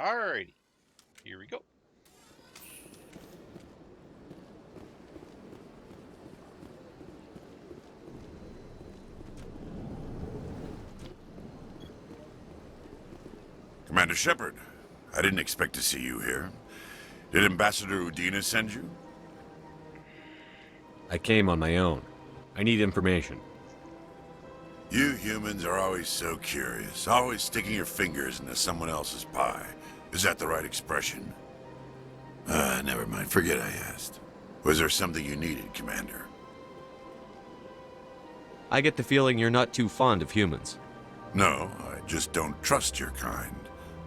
Alrighty, here we go. Commander Shepard, I didn't expect to see you here. Did Ambassador Udina send you? I came on my own. I need information. You humans are always so curious, always sticking your fingers into someone else's pie. Is that the right expression? Never mind. Forget I asked. Was there something you needed, Commander? I get the feeling you're not too fond of humans. No, I just don't trust your kind.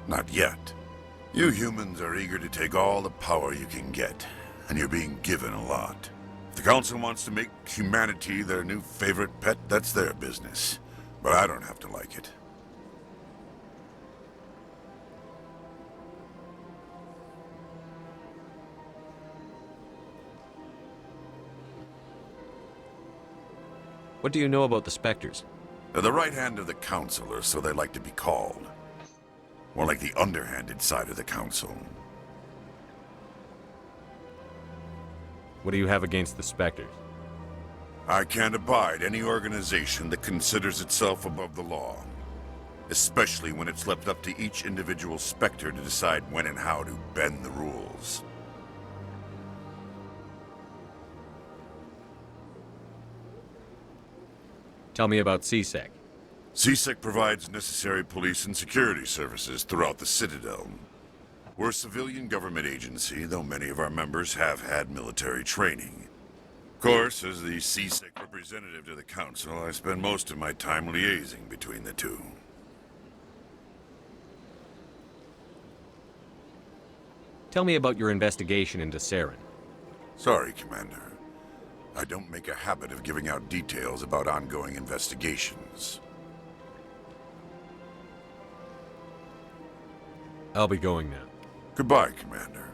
Not yet. You humans are eager to take all the power you can get, and you're being given a lot. If the Council wants to make humanity their new favorite pet, that's their business. But I don't have to like it. What do you know about the Spectres? They're the right hand of the Council, or so they like to be called. More like the underhanded side of the Council. What do you have against the Spectres? I can't abide any organization that considers itself above the law. Especially when it's left up to each individual Spectre to decide when and how to bend the rules. Tell me about CSEC. CSEC provides necessary police and security services throughout the Citadel. We're a civilian government agency, though many of our members have had military training. Of course, as the CSEC representative to the Council, I spend most of my time liaising between the two. Tell me about your investigation into Saren. Sorry, Commander. I don't make a habit of giving out details about ongoing investigations. I'll be going now. Goodbye, Commander.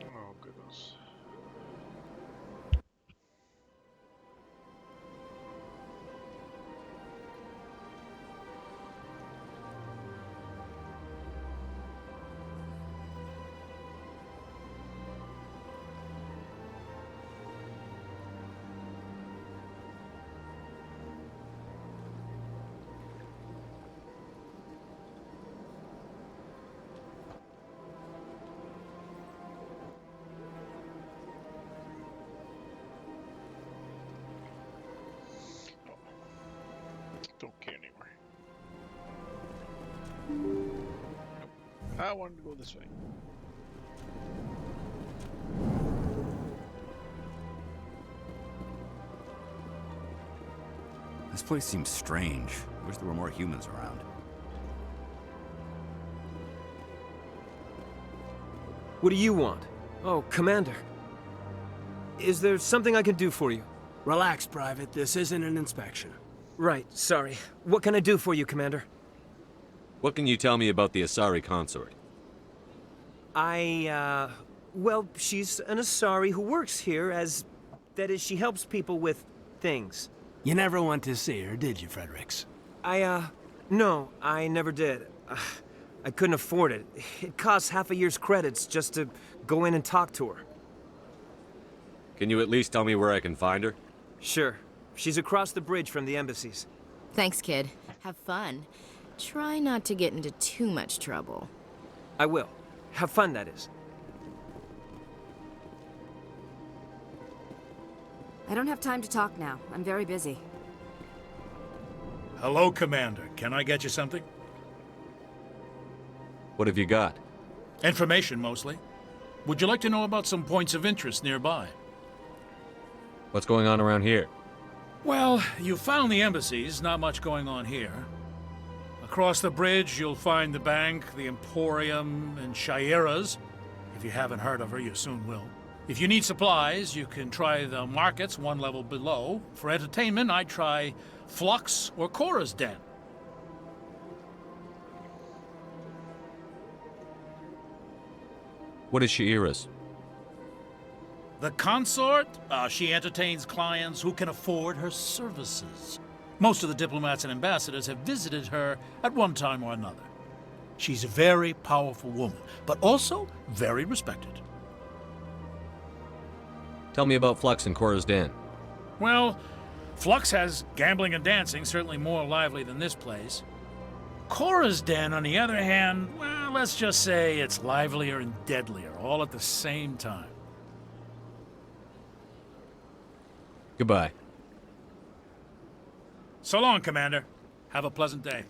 Oh, goodness. Don't care anymore. Nope. I wanted to go this way. This place seems strange. I wish there were more humans around. What do you want? Oh, Commander. Is there something I can do for you? Relax, Private. This isn't an inspection. Right, sorry. What can I do for you, Commander? What can you tell me about the Asari consort? Well, she's an Asari who works here as... That is, she helps people with things. You never went to see her, did you, Fredericks? No, I never did. I couldn't afford it. It costs half a year's credits just to go in and talk to her. Can you at least tell me where I can find her? Sure. She's across the bridge from the embassies. Thanks, kid. Have fun. Try not to get into too much trouble. I will. Have fun, that is. I don't have time to talk now. I'm very busy. Hello, Commander. Can I get you something? What have you got? Information, mostly. Would you like to know about some points of interest nearby? What's going on around here? Well, you found the embassies. Not much going on here. Across the bridge, you'll find the bank, the Emporium, and Shaira's. If you haven't heard of her, you soon will. If you need supplies, you can try the markets one level below. For entertainment, I'd try Flux or Cora's Den. What is Shaira's? The consort? She entertains clients who can afford her services. Most of the diplomats and ambassadors have visited her at one time or another. She's a very powerful woman, but also very respected. Tell me about Flux and Cora's Den. Well, Flux has gambling and dancing, certainly more lively than this place. Cora's Den, on the other hand, well, let's just say it's livelier and deadlier, all at the same time. Goodbye. So long, Commander. Have a pleasant day.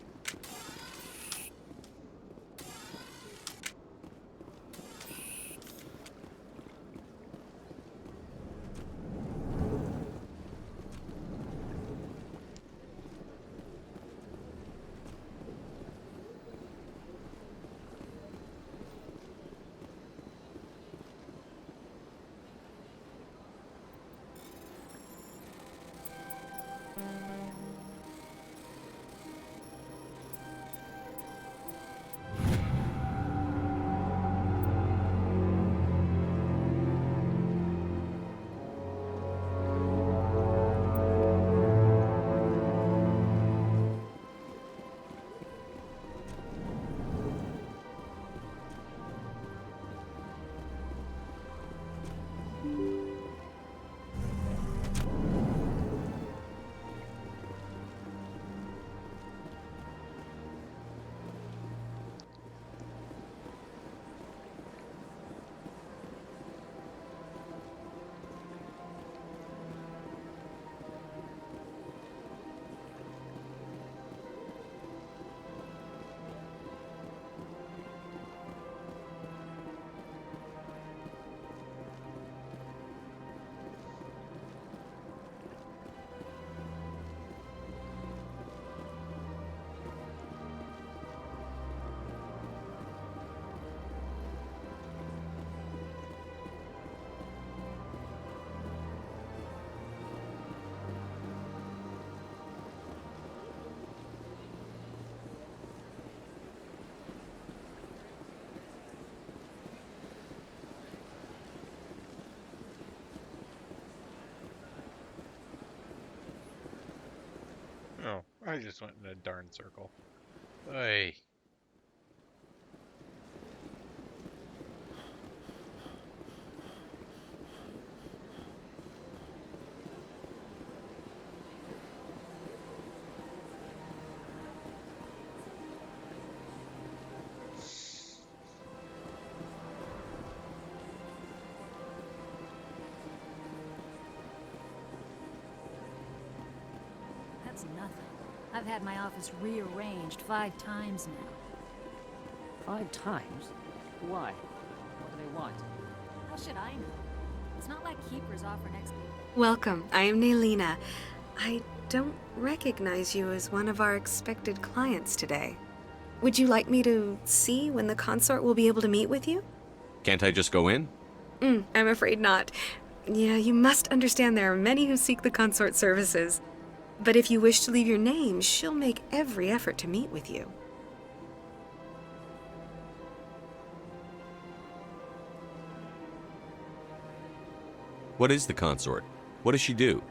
Oh, I just went in a darn circle. Hey. That's nothing. I've had my office rearranged 5 times now. 5 times? Why? What do they want? How should I know? It's not like keepers offer next week. Welcome, I am Naylina. I don't recognize you as one of our expected clients today. Would you like me to see when the consort will be able to meet with you? Can't I just go in? I'm afraid not. Yeah, you must understand there are many who seek the consort services. But if you wish to leave your name, she'll make every effort to meet with you. What is the consort? What does she do?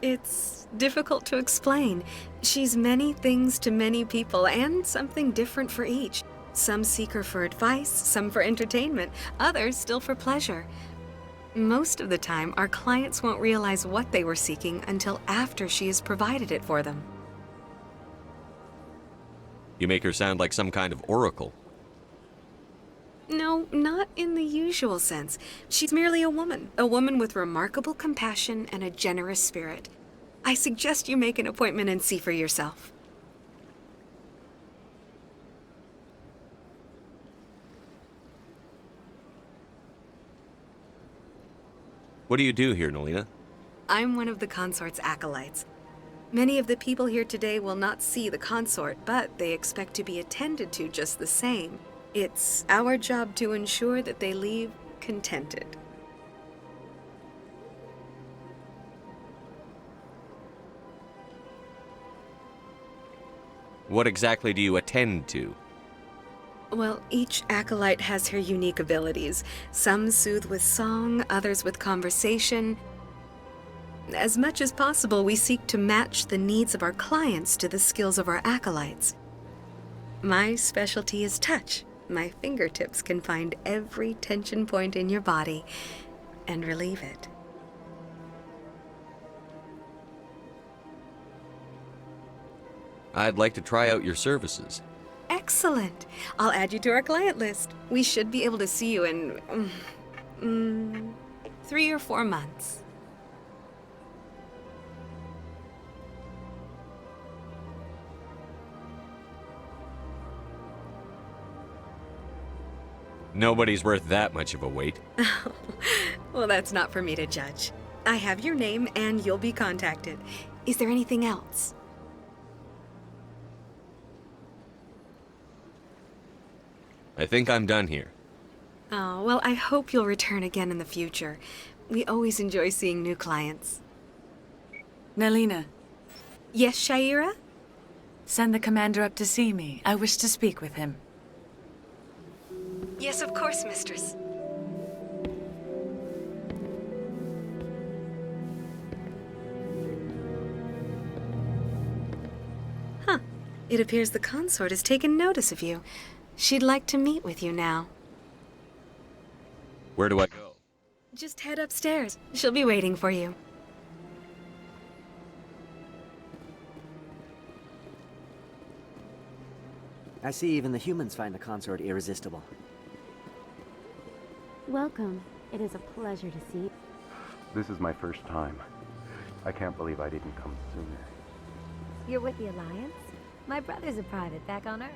It's difficult to explain. She's many things to many people, and something different for each. Some seek her for advice, some for entertainment, others still for pleasure. Most of the time, our clients won't realize what they were seeking until after she has provided it for them. You make her sound like some kind of oracle. No, not in the usual sense. She's merely a woman with remarkable compassion and a generous spirit. I suggest you make an appointment and see for yourself. What do you do here, Nelina? I'm one of the consort's acolytes. Many of the people here today will not see the consort, but they expect to be attended to just the same. It's our job to ensure that they leave contented. What exactly do you attend to? Well, each acolyte has her unique abilities. Some soothe with song, others with conversation. As much as possible, we seek to match the needs of our clients to the skills of our acolytes. My specialty is touch. My fingertips can find every tension point in your body and relieve it. I'd like to try out your services. Excellent. I'll add you to our client list. We should be able to see you in 3 or 4 months. Nobody's worth that much of a wait. Well, that's not for me to judge. I have your name and you'll be contacted. Is there anything else? I think I'm done here. Oh, well, I hope you'll return again in the future. We always enjoy seeing new clients. Nelina. Yes, Shaira? Send the commander up to see me. I wish to speak with him. Yes, of course, mistress. Huh. It appears the consort has taken notice of you. She'd like to meet with you now. Where do I go? Just head upstairs. She'll be waiting for you. I see even the humans find the consort irresistible. Welcome. It is a pleasure to see you. This is my first time. I can't believe I didn't come sooner. You're with the Alliance? My brother's a private back on Earth.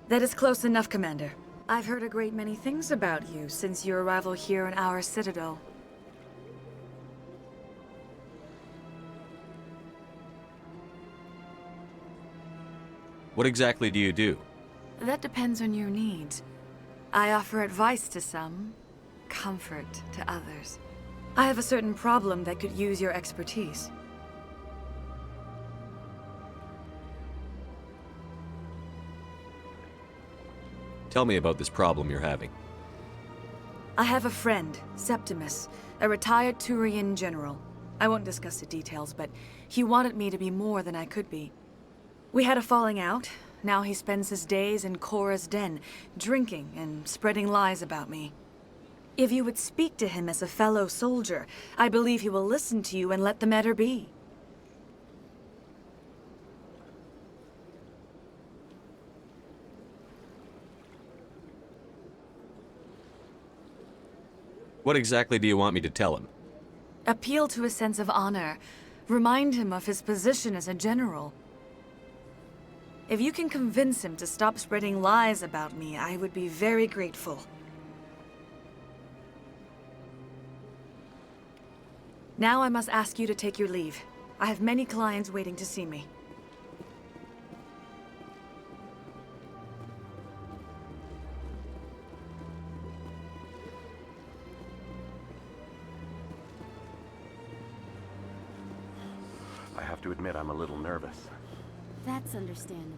That is close enough, Commander. I've heard a great many things about you since your arrival here in our Citadel. What exactly do you do? That depends on your needs. I offer advice to some, comfort to others. I have a certain problem that could use your expertise. Tell me about this problem you're having. I have a friend, Septimus, a retired Turian general. I won't discuss the details, but he wanted me to be more than I could be. We had a falling out. Now he spends his days in Korra's den, drinking and spreading lies about me. If you would speak to him as a fellow soldier, I believe he will listen to you and let the matter be. What exactly do you want me to tell him? Appeal to his sense of honor. Remind him of his position as a general. If you can convince him to stop spreading lies about me, I would be very grateful. Now I must ask you to take your leave. I have many clients waiting to see me. I have to admit I'm a little nervous. That's understandable.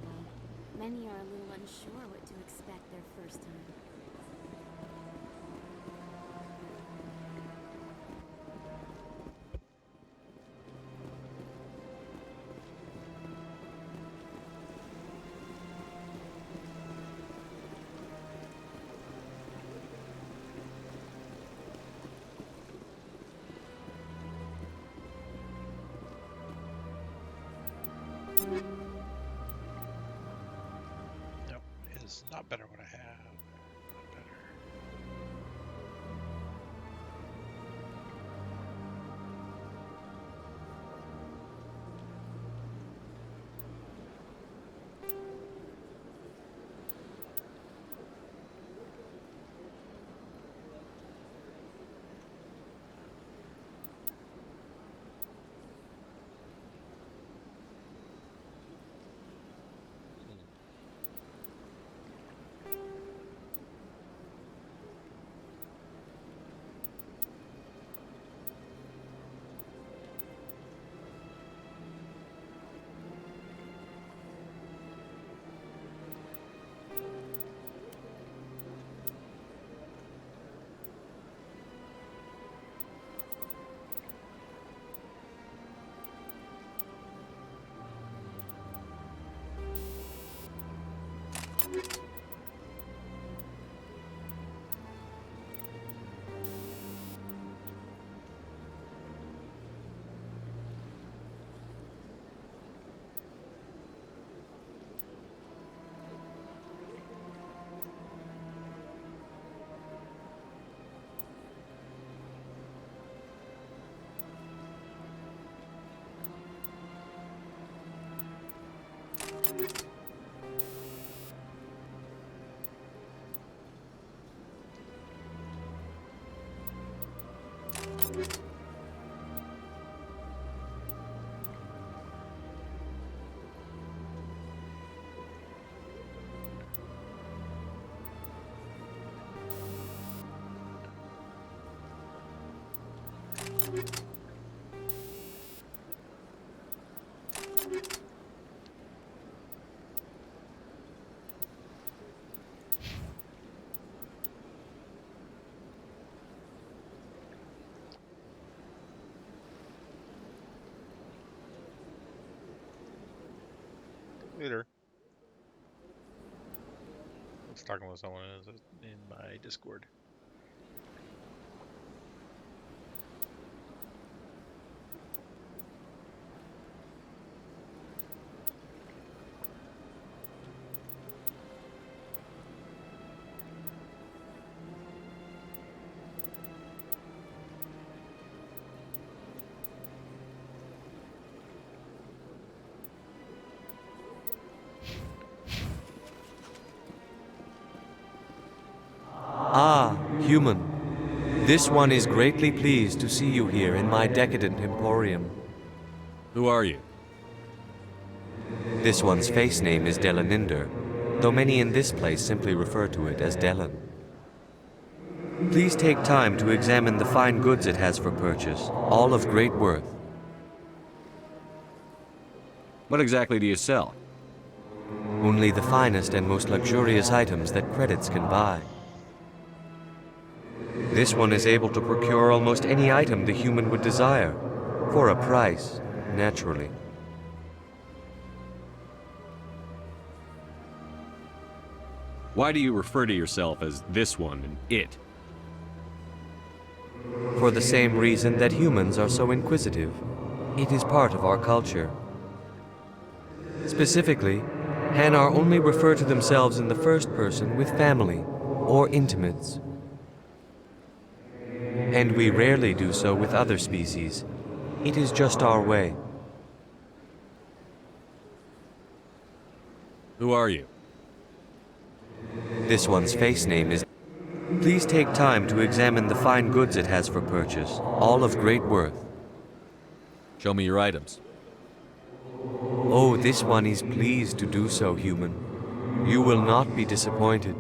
Many are a little unsure what to expect their first time. Nope, is not better what I have. Not better. Later. I was talking with someone in my Discord. Ah, human. This one is greatly pleased to see you here in my decadent emporium. Who are you? This one's face name is Delaninder, though many in this place simply refer to it as Delan. Please take time to examine the fine goods it has for purchase, all of great worth. What exactly do you sell? Only the finest and most luxurious items that credits can buy. This one is able to procure almost any item the human would desire, for a price, naturally. Why do you refer to yourself as this one and it? For the same reason that humans are so inquisitive. It is part of our culture. Specifically, Hanar only refer to themselves in the first person with family or intimates. And we rarely do so with other species. It is just our way. Who are you? This one's face name is... Please take time to examine the fine goods it has for purchase, all of great worth. Show me your items. Oh, this one is pleased to do so, human. You will not be disappointed.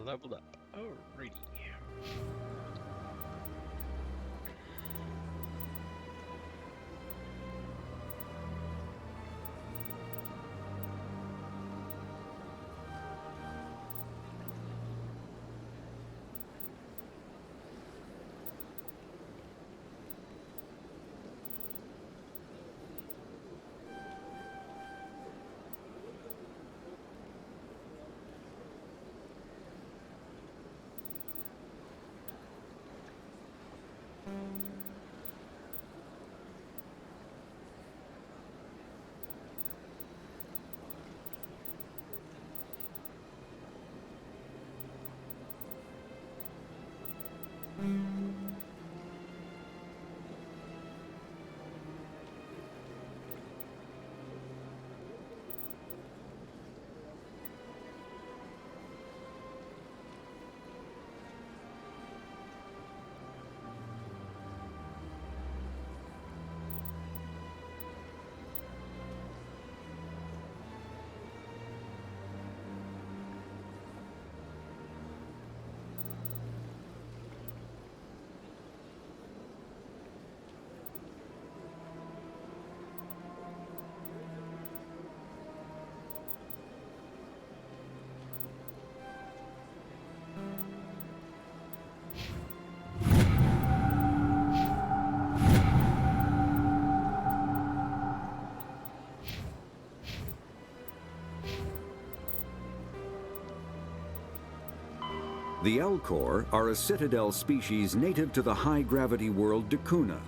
Leveled up. Alrighty. The Elcor are a Citadel species native to the high-gravity world Dakuna.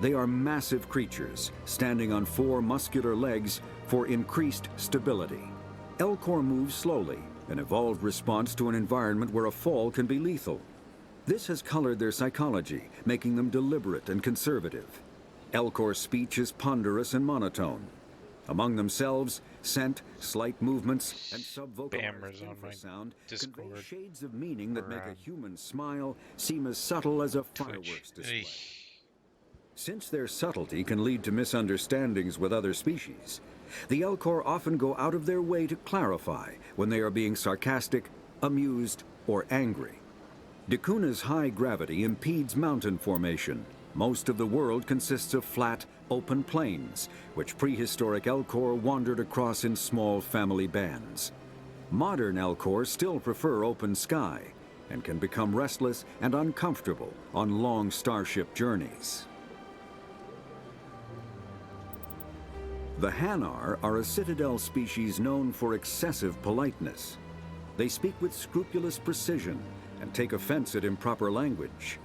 They are massive creatures, standing on 4 muscular legs for increased stability. Elcor move slowly, an evolved response to an environment where a fall can be lethal. This has colored their psychology, making them deliberate and conservative. Elcor speech is ponderous and monotone. Among themselves, scent, slight movements, and Spammers on my sound Discord. convey shades of meaning that make a human smile seem as subtle as a fireworks display. Since their subtlety can lead to misunderstandings with other species, the Elcor often go out of their way to clarify when they are being sarcastic, amused, or angry. Dakuna's high gravity impedes mountain formation. Most of the world consists of flat, open plains, which prehistoric Elcor wandered across in small family bands. Modern Elcor still prefer open sky, and can become restless and uncomfortable on long starship journeys. The Hanar are a Citadel species known for excessive politeness. They speak with scrupulous precision and take offense at improper language.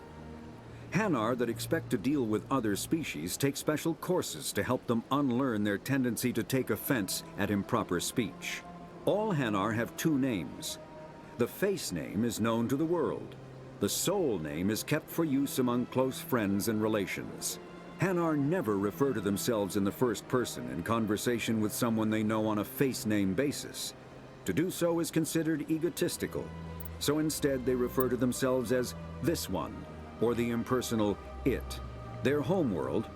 Hanar that expect to deal with other species take special courses to help them unlearn their tendency to take offense at improper speech. All Hanar have 2 names. The face name is known to the world. The soul name is kept for use among close friends and relations. Hanar never refer to themselves in the first person in conversation with someone they know on a face name basis. To do so is considered egotistical, so instead they refer to themselves as this one, or the impersonal it. Their homeworld,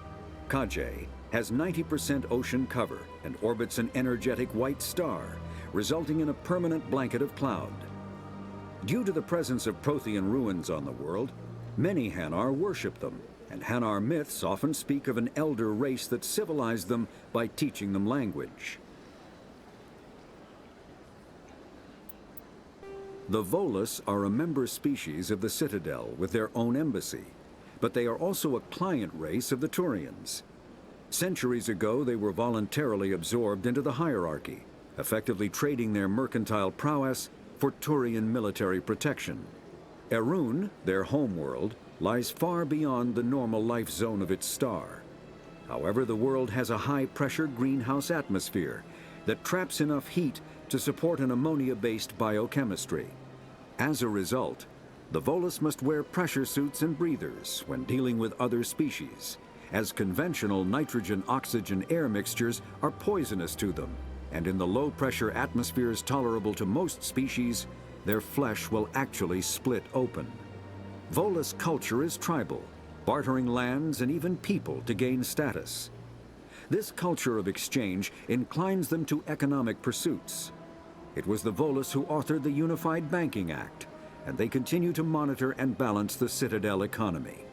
Kajay, has 90% ocean cover and orbits an energetic white star, resulting in a permanent blanket of cloud. Due to the presence of Prothean ruins on the world, many Hanar worship them, and Hanar myths often speak of an elder race that civilized them by teaching them language. The Volus are a member species of the Citadel with their own embassy, but they are also a client race of the Turians. Centuries ago, they were voluntarily absorbed into the hierarchy, effectively trading their mercantile prowess for Turian military protection. Erun, their homeworld, lies far beyond the normal life zone of its star. However, the world has a high-pressure greenhouse atmosphere that traps enough heat to support an ammonia-based biochemistry. As a result, the Volus must wear pressure suits and breathers when dealing with other species, as conventional nitrogen-oxygen air mixtures are poisonous to them, and in the low-pressure atmospheres tolerable to most species, their flesh will actually split open. Volus culture is tribal, bartering lands and even people to gain status. This culture of exchange inclines them to economic pursuits. It was the Volus who authored the Unified Banking Act, and they continue to monitor and balance the Citadel economy.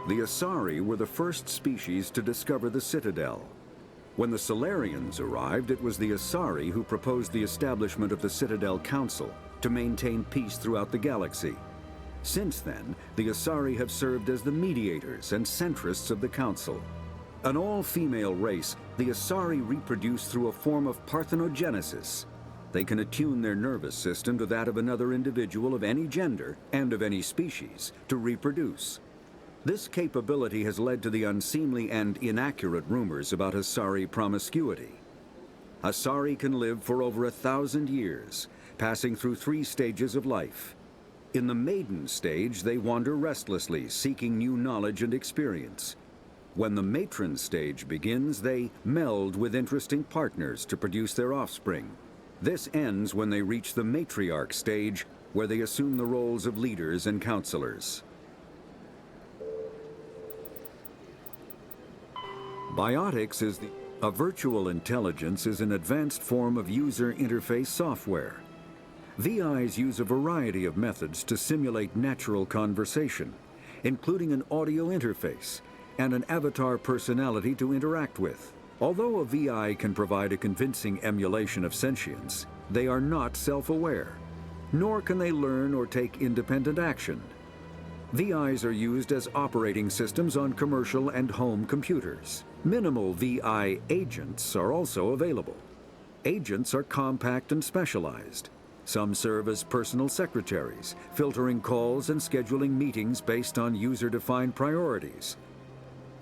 The Asari were the first species to discover the Citadel. When the Solarians arrived, it was the Asari who proposed the establishment of the Citadel Council to maintain peace throughout the galaxy. Since then, the Asari have served as the mediators and centrists of the Council. An all-female race, the Asari reproduce through a form of parthenogenesis. They can attune their nervous system to that of another individual of any gender and of any species to reproduce. This capability has led to the unseemly and inaccurate rumors about Asari promiscuity. Asari can live for over 1,000 years, passing through 3 stages of life. In the maiden stage, they wander restlessly, seeking new knowledge and experience. When the matron stage begins, they meld with interesting partners to produce their offspring. This ends when they reach the matriarch stage, where they assume the roles of leaders and counselors. Biotics is a virtual intelligence is an advanced form of user interface software. VIs use a variety of methods to simulate natural conversation, including an audio interface and an avatar personality to interact with. Although a VI can provide a convincing emulation of sentience, they are not self-aware, nor can they learn or take independent action. VIs are used as operating systems on commercial and home computers. Minimal VI agents are also available. Agents are compact and specialized. Some serve as personal secretaries, filtering calls and scheduling meetings based on user-defined priorities.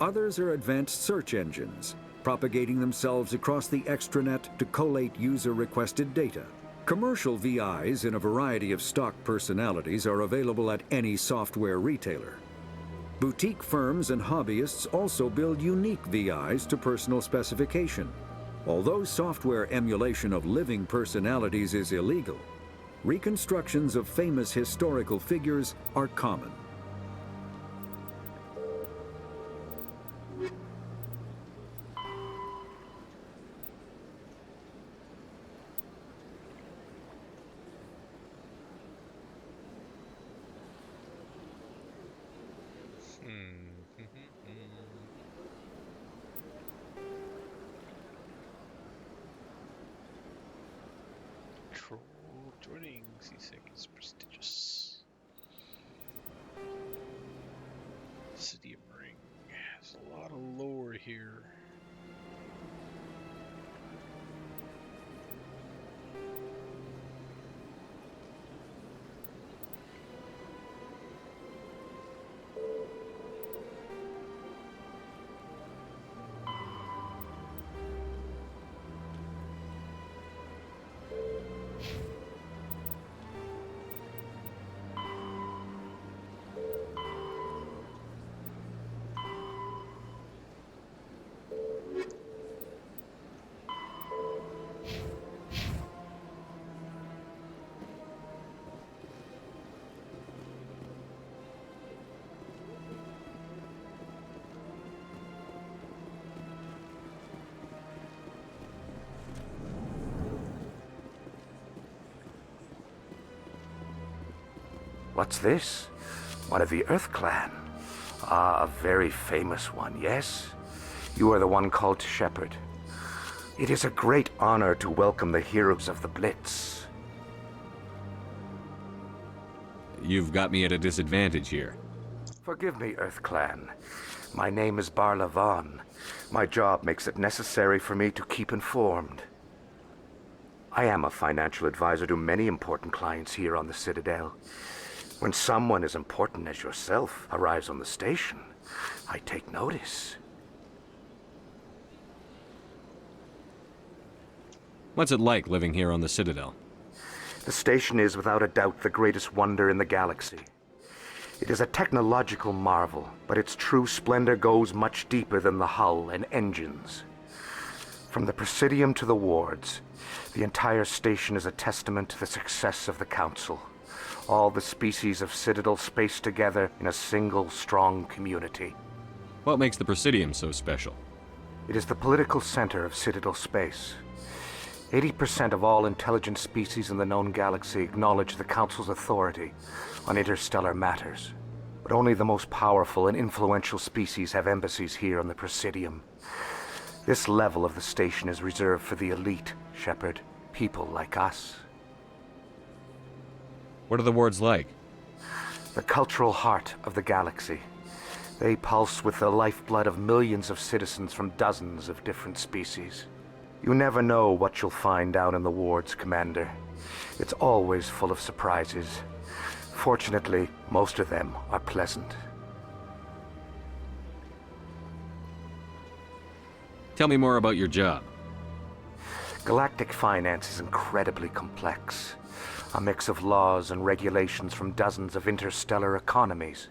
Others are advanced search engines, propagating themselves across the extranet to collate user-requested data. Commercial VIs in a variety of stock personalities are available at any software retailer. Boutique firms and hobbyists also build unique VIs to personal specification. Although software emulation of living personalities is illegal, reconstructions of famous historical figures are common. Joining C6 is prestigious. City of Ring. There's a lot of lore here. What's this? One of the Earth Clan. Ah, a very famous one, yes? You are the one called to shepherd. It is a great honor to welcome the heroes of the Blitz. You've got me at a disadvantage here. Forgive me, Earth Clan. My name is Barla Vaughn. My job makes it necessary for me to keep informed. I am a financial advisor to many important clients here on the Citadel. When someone as important as yourself arrives on the station, I take notice. What's it like living here on the Citadel? The station is without a doubt the greatest wonder in the galaxy. It is a technological marvel, but its true splendor goes much deeper than the hull and engines. From the Presidium to the wards, the entire station is a testament to the success of the Council. All the species of Citadel spaced together in a single strong community. What makes the Presidium so special? It is the political center of Citadel space. 80% of all intelligent species in the known galaxy acknowledge the Council's authority on interstellar matters. But only the most powerful and influential species have embassies here on the Presidium. This level of the station is reserved for the elite, Shepard. People like us. What are the wards like? The cultural heart of the galaxy. They pulse with the lifeblood of millions of citizens from dozens of different species. You never know what you'll find down in the wards, Commander. It's always full of surprises. Fortunately, most of them are pleasant. Tell me more about your job. Galactic finance is incredibly complex. A mix of laws and regulations from dozens of interstellar economies.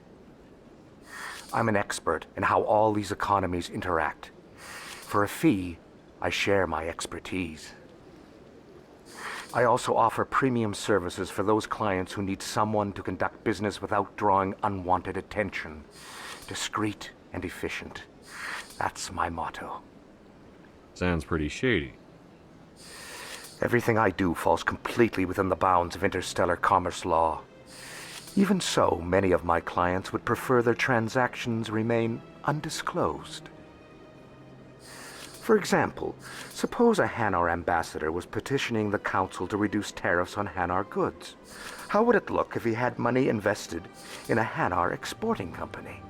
I'm an expert in how all these economies interact. For a fee, I share my expertise. I also offer premium services for those clients who need someone to conduct business without drawing unwanted attention. Discreet and efficient. That's my motto. Sounds pretty shady. Everything I do falls completely within the bounds of interstellar commerce law. Even so, many of my clients would prefer their transactions remain undisclosed. For example, suppose a Hanar ambassador was petitioning the Council to reduce tariffs on Hanar goods. How would it look if he had money invested in a Hanar exporting company?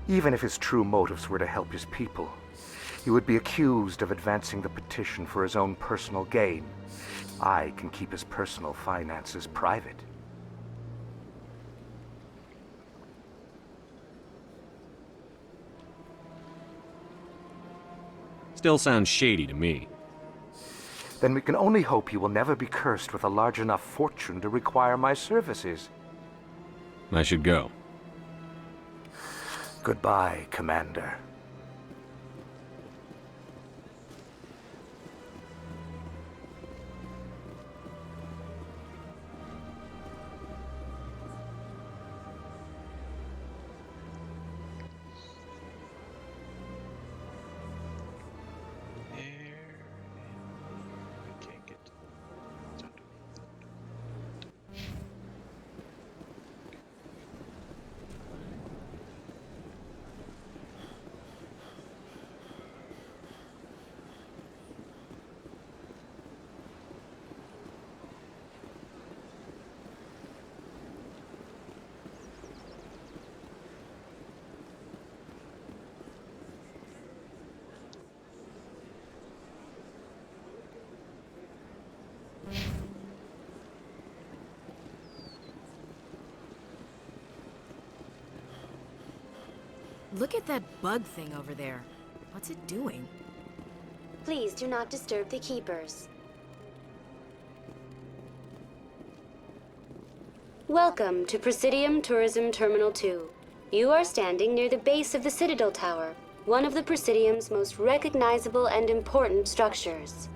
Even if his true motives were to help his people, he would be accused of advancing the petition for his own personal gain. I can keep his personal finances private. Still sounds shady to me. Then we can only hope you will never be cursed with a large enough fortune to require my services. I should go. Goodbye, Commander. Look at that bug thing over there. What's it doing? Please do not disturb the keepers. Welcome to Presidium Tourism Terminal 2. You are standing near the base of the Citadel Tower, one of the Presidium's most recognizable and important structures.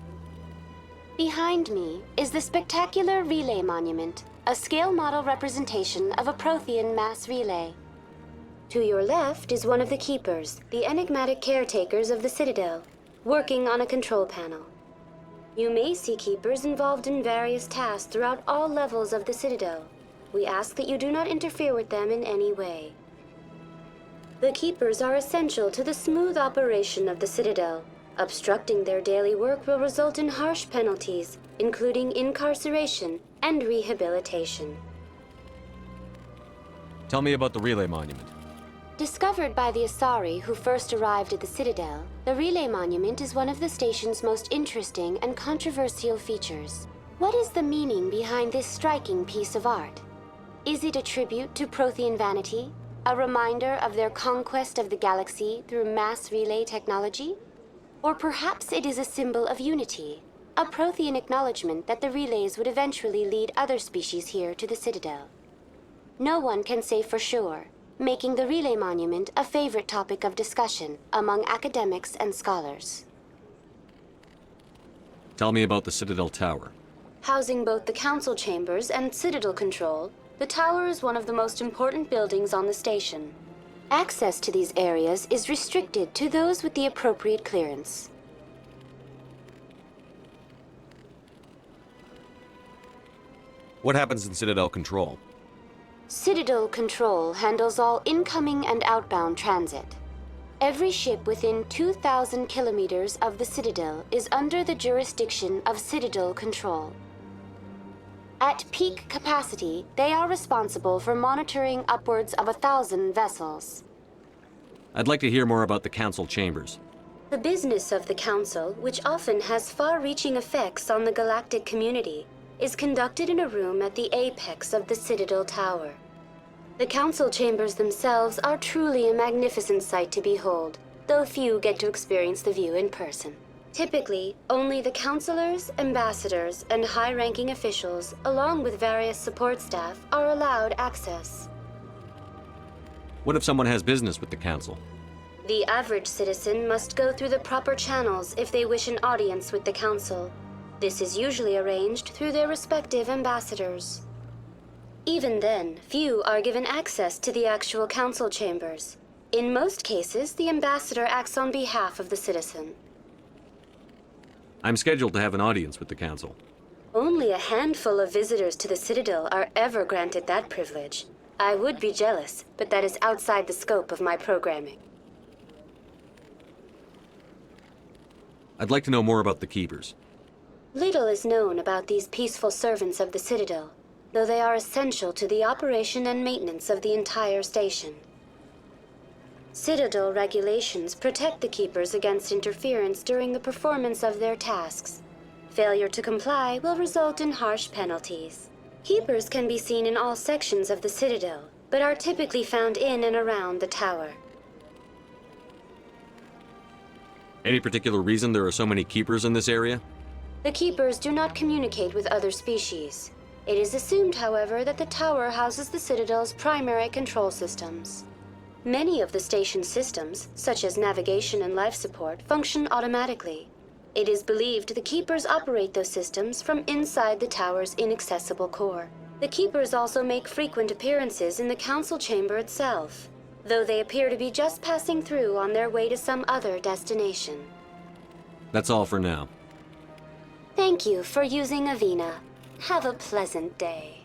Behind me is the spectacular Relay Monument, a scale model representation of a Prothean mass relay. To your left is one of the Keepers, the enigmatic caretakers of the Citadel, working on a control panel. You may see Keepers involved in various tasks throughout all levels of the Citadel. We ask that you do not interfere with them in any way. The Keepers are essential to the smooth operation of the Citadel. Obstructing their daily work will result in harsh penalties, including incarceration and rehabilitation. Tell me about the relay monument. Discovered by the Asari who first arrived at the Citadel, the Relay Monument is one of the station's most interesting and controversial features. What is the meaning behind this striking piece of art? Is it a tribute to Prothean vanity? A reminder of their conquest of the galaxy through mass relay technology? Or perhaps it is a symbol of unity, a Prothean acknowledgement that the relays would eventually lead other species here to the Citadel. No one can say for sure, making the Relay Monument a favorite topic of discussion among academics and scholars. Tell me about the Citadel Tower. Housing both the council chambers and Citadel control, the tower is one of the most important buildings on the station. Access to these areas is restricted to those with the appropriate clearance. What happens in Citadel Control? Citadel Control handles all incoming and outbound transit. Every ship within 2,000 kilometers of the Citadel is under the jurisdiction of Citadel Control. At peak capacity, they are responsible for monitoring upwards of 1,000 vessels. I'd like to hear more about the Council Chambers. The business of the Council, which often has far-reaching effects on the galactic community, is conducted in a room at the apex of the Citadel Tower. The Council Chambers themselves are truly a magnificent sight to behold, though few get to experience the view in person. Typically, only the councilors, ambassadors, and high-ranking officials, along with various support staff, are allowed access. What if someone has business with the Council? The average citizen must go through the proper channels if they wish an audience with the Council. This is usually arranged through their respective ambassadors. Even then, few are given access to the actual Council chambers. In most cases, the ambassador acts on behalf of the citizen. I'm scheduled to have an audience with the Council. Only a handful of visitors to the Citadel are ever granted that privilege. I would be jealous, but that is outside the scope of my programming. I'd like to know more about the Keepers. Little is known about these peaceful servants of the Citadel, though they are essential to the operation and maintenance of the entire station. Citadel regulations protect the Keepers against interference during the performance of their tasks. Failure to comply will result in harsh penalties. Keepers can be seen in all sections of the Citadel, but are typically found in and around the tower. Any particular reason there are so many Keepers in this area? The Keepers do not communicate with other species. It is assumed, however, that the tower houses the Citadel's primary control systems. Many of the station's systems, such as navigation and life support, function automatically. It is believed the Keepers operate those systems from inside the tower's inaccessible core. The Keepers also make frequent appearances in the Council chamber itself, though they appear to be just passing through on their way to some other destination. That's all for now. Thank you for using Avina. Have a pleasant day.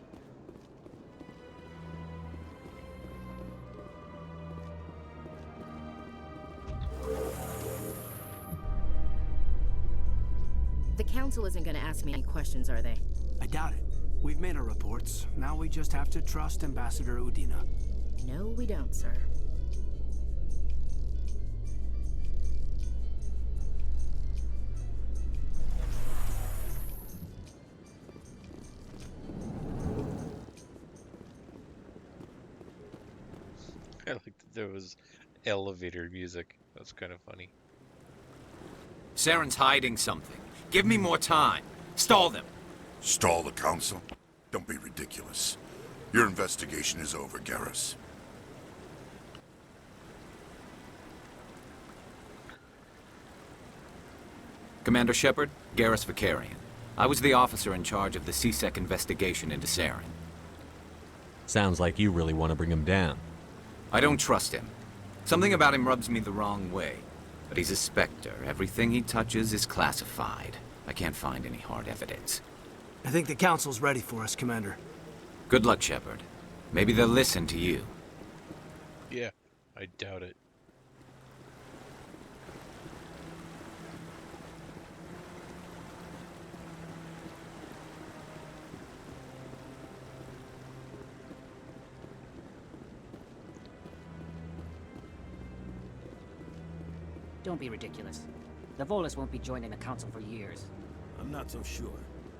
The Council isn't gonna ask me any questions, are they? I doubt it. We've made our reports. Now we just have to trust Ambassador Udina. No, we don't, sir. I like that there was elevator music. That's kind of funny. Saren's hiding something. Give me more time. Stall them. Stall the Council? Don't be ridiculous. Your investigation is over, Garrus. Commander Shepard, Garrus Vicarian. I was the officer in charge of the CSEC investigation into Saren. Sounds like you really want to bring him down. I don't trust him. Something about him rubs me the wrong way. But he's a Spectre. Everything he touches is classified. I can't find any hard evidence. I think the Council's ready for us, Commander. Good luck, Shepard. Maybe they'll listen to you. Yeah, I doubt it. Don't be ridiculous. The Volus won't be joining the Council for years. I'm not so sure.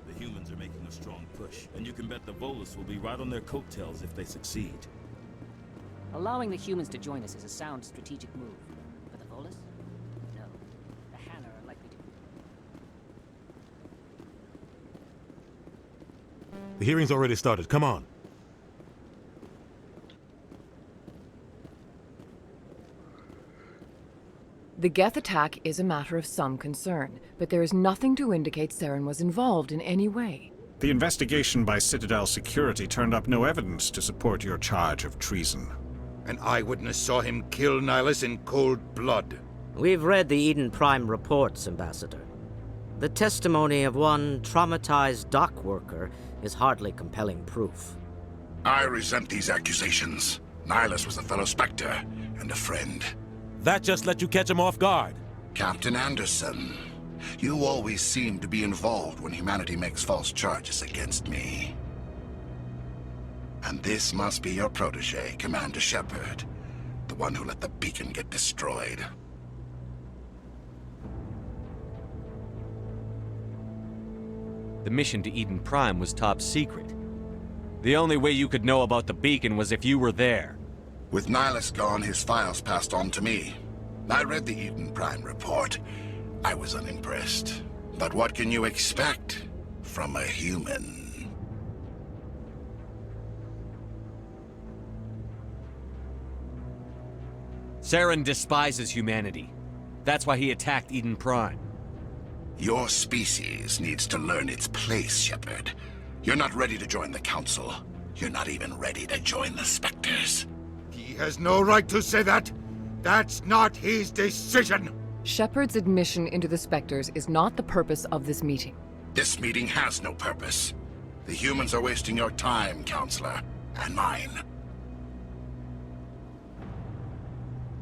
The humans are making a strong push, and you can bet the Volus will be right on their coattails if they succeed. Allowing the humans to join us is a sound strategic move. But the Volus? No. The Hanna are likely to... The hearing's already started. Come on. The Geth attack is a matter of some concern, but there is nothing to indicate Saren was involved in any way. The investigation by Citadel security turned up no evidence to support your charge of treason. An eyewitness saw him kill Nihilus in cold blood. We've read the Eden Prime reports, Ambassador. The testimony of one traumatized dock worker is hardly compelling proof. I resent these accusations. Nihilus was a fellow Spectre and a friend. That just let you catch him off guard. Captain Anderson, you always seem to be involved when humanity makes false charges against me. And this must be your protege, Commander Shepard, the one who let the beacon get destroyed. The mission to Eden Prime was top secret. The only way you could know about the beacon was if you were there. With Nihilus gone, his files passed on to me. I read the Eden Prime report. I was unimpressed. But what can you expect from a human? Saren despises humanity. That's why he attacked Eden Prime. Your species needs to learn its place, Shepard. You're not ready to join the Council. You're not even ready to join the Spectres. He has no right to say that. That's not his decision. Shepard's admission into the Spectres is not the purpose of this meeting. This meeting has no purpose. The humans are wasting your time, Counselor, and mine.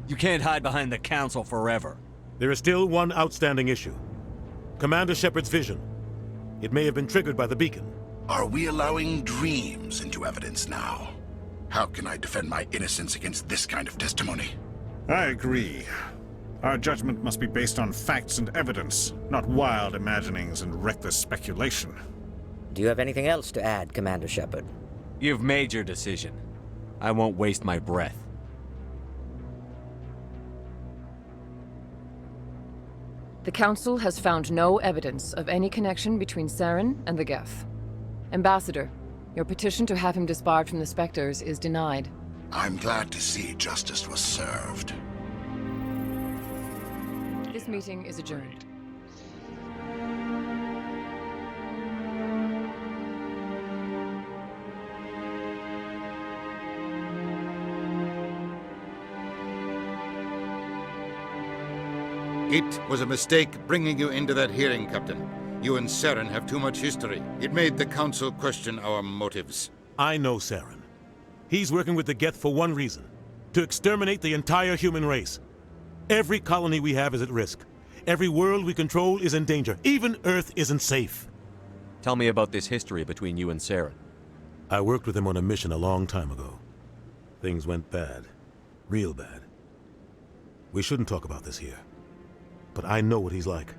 You can't hide behind the Council forever. There is still one outstanding issue. Commander Shepard's vision. It may have been triggered by the beacon. Are we allowing dreams into evidence now? How can I defend my innocence against this kind of testimony? I agree. Our judgment must be based on facts and evidence, not wild imaginings and reckless speculation. Do you have anything else to add, Commander Shepard? You've made your decision. I won't waste my breath. The Council has found no evidence of any connection between Saren and the Geth. Ambassador, your petition to have him disbarred from the Spectres is denied. I'm glad to see justice was served. This meeting is adjourned. It was a mistake bringing you into that hearing, Captain. You and Saren have too much history. It made the Council question our motives. I know Saren. He's working with the Geth for one reason. To exterminate the entire human race. Every colony we have is at risk. Every world we control is in danger. Even Earth isn't safe. Tell me about this history between you and Saren. I worked with him on a mission a long time ago. Things went bad. Real bad. We shouldn't talk about this here. But I know what he's like.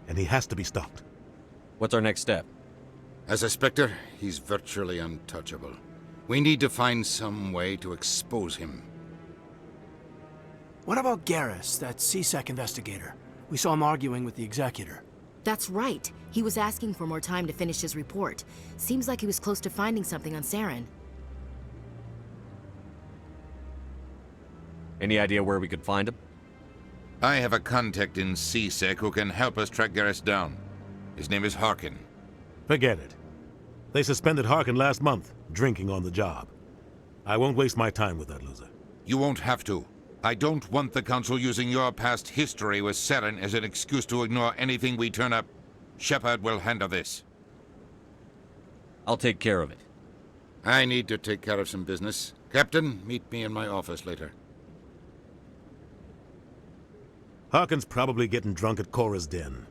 And he has to be stopped. What's our next step? As a Spectre, he's virtually untouchable. We need to find some way to expose him. What about Garrus, that CSEC investigator? We saw him arguing with the Executor. That's right. He was asking for more time to finish his report. Seems like he was close to finding something on Saren. Any idea where we could find him? I have a contact in CSEC who can help us track Garrus down. His name is Harkin. Forget it. They suspended Harkin last month, drinking on the job. I won't waste my time with that loser. You won't have to. I don't want the Council using your past history with Saren as an excuse to ignore anything we turn up. Shepard will handle this. I'll take care of it. I need to take care of some business. Captain, meet me in my office later. Harkin's probably getting drunk at Cora's Den.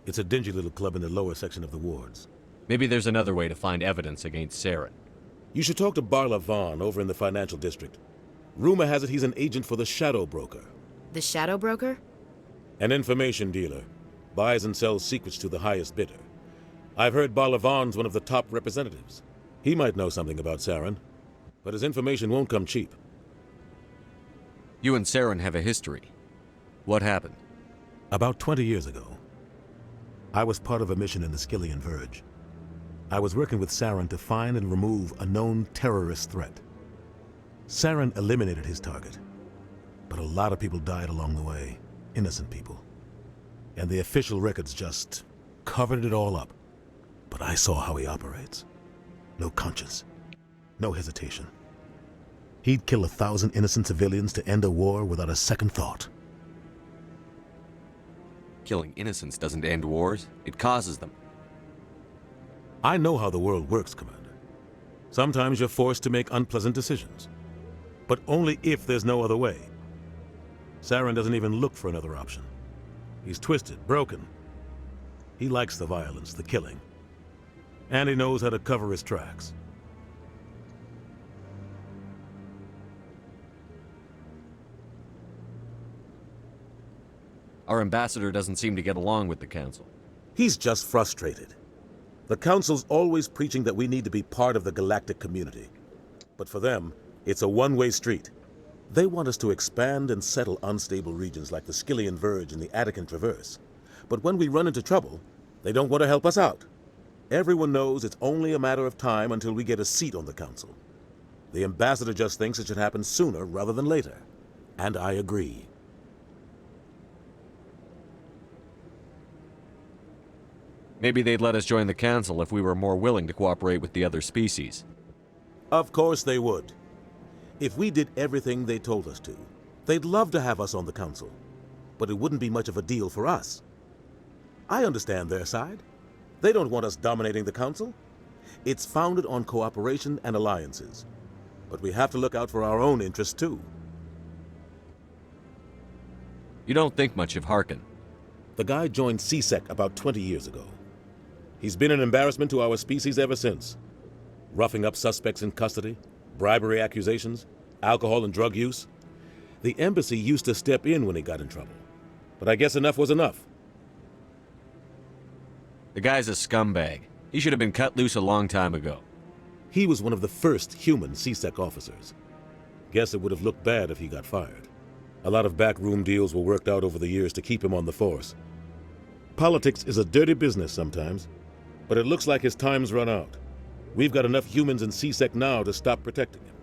It's a dingy little club in the lower section of the wards. Maybe there's another way to find evidence against Saren. You should talk to Barla Vaughn over in the financial district. Rumor has it he's an agent for the Shadow Broker. The Shadow Broker? An information dealer. Buys and sells secrets to the highest bidder. I've heard Barla Vaughn's one of the top representatives. He might know something about Saren, but his information won't come cheap. You and Saren have a history. What happened? About 20 years ago, I was part of a mission in the Skillian Verge. I was working with Saren to find and remove a known terrorist threat. Saren eliminated his target, but a lot of people died along the way, innocent people. And the official records just covered it all up. But I saw how he operates. No conscience, no hesitation. He'd kill 1,000 innocent civilians to end a war without a second thought. Killing innocents doesn't end wars, it causes them. I know how the world works, Commander. Sometimes you're forced to make unpleasant decisions, but only if there's no other way. Saren doesn't even look for another option. He's twisted, broken. He likes the violence, the killing. And he knows how to cover his tracks. Our ambassador doesn't seem to get along with the Council. He's just frustrated. The Council's always preaching that we need to be part of the galactic community. But for them, it's a one-way street. They want us to expand and settle unstable regions like the Skillian Verge and the Attican Traverse. But when we run into trouble, they don't want to help us out. Everyone knows it's only a matter of time until we get a seat on the Council. The ambassador just thinks it should happen sooner rather than later. And I agree. Maybe they'd let us join the Council if we were more willing to cooperate with the other species. Of course they would. If we did everything they told us to, they'd love to have us on the Council. But it wouldn't be much of a deal for us. I understand their side. They don't want us dominating the Council. It's founded on cooperation and alliances. But we have to look out for our own interests, too. You don't think much of Harkin. The guy joined CSEC about 20 years ago. He's been an embarrassment to our species ever since. Roughing up suspects in custody, bribery accusations, alcohol and drug use. The embassy used to step in when he got in trouble. But I guess enough was enough. The guy's a scumbag. He should have been cut loose a long time ago. He was one of the first human CSEC officers. Guess it would have looked bad if he got fired. A lot of backroom deals were worked out over the years to keep him on the force. Politics is a dirty business sometimes, but it looks like his time's run out. We've got enough humans in CSEC now to stop protecting him.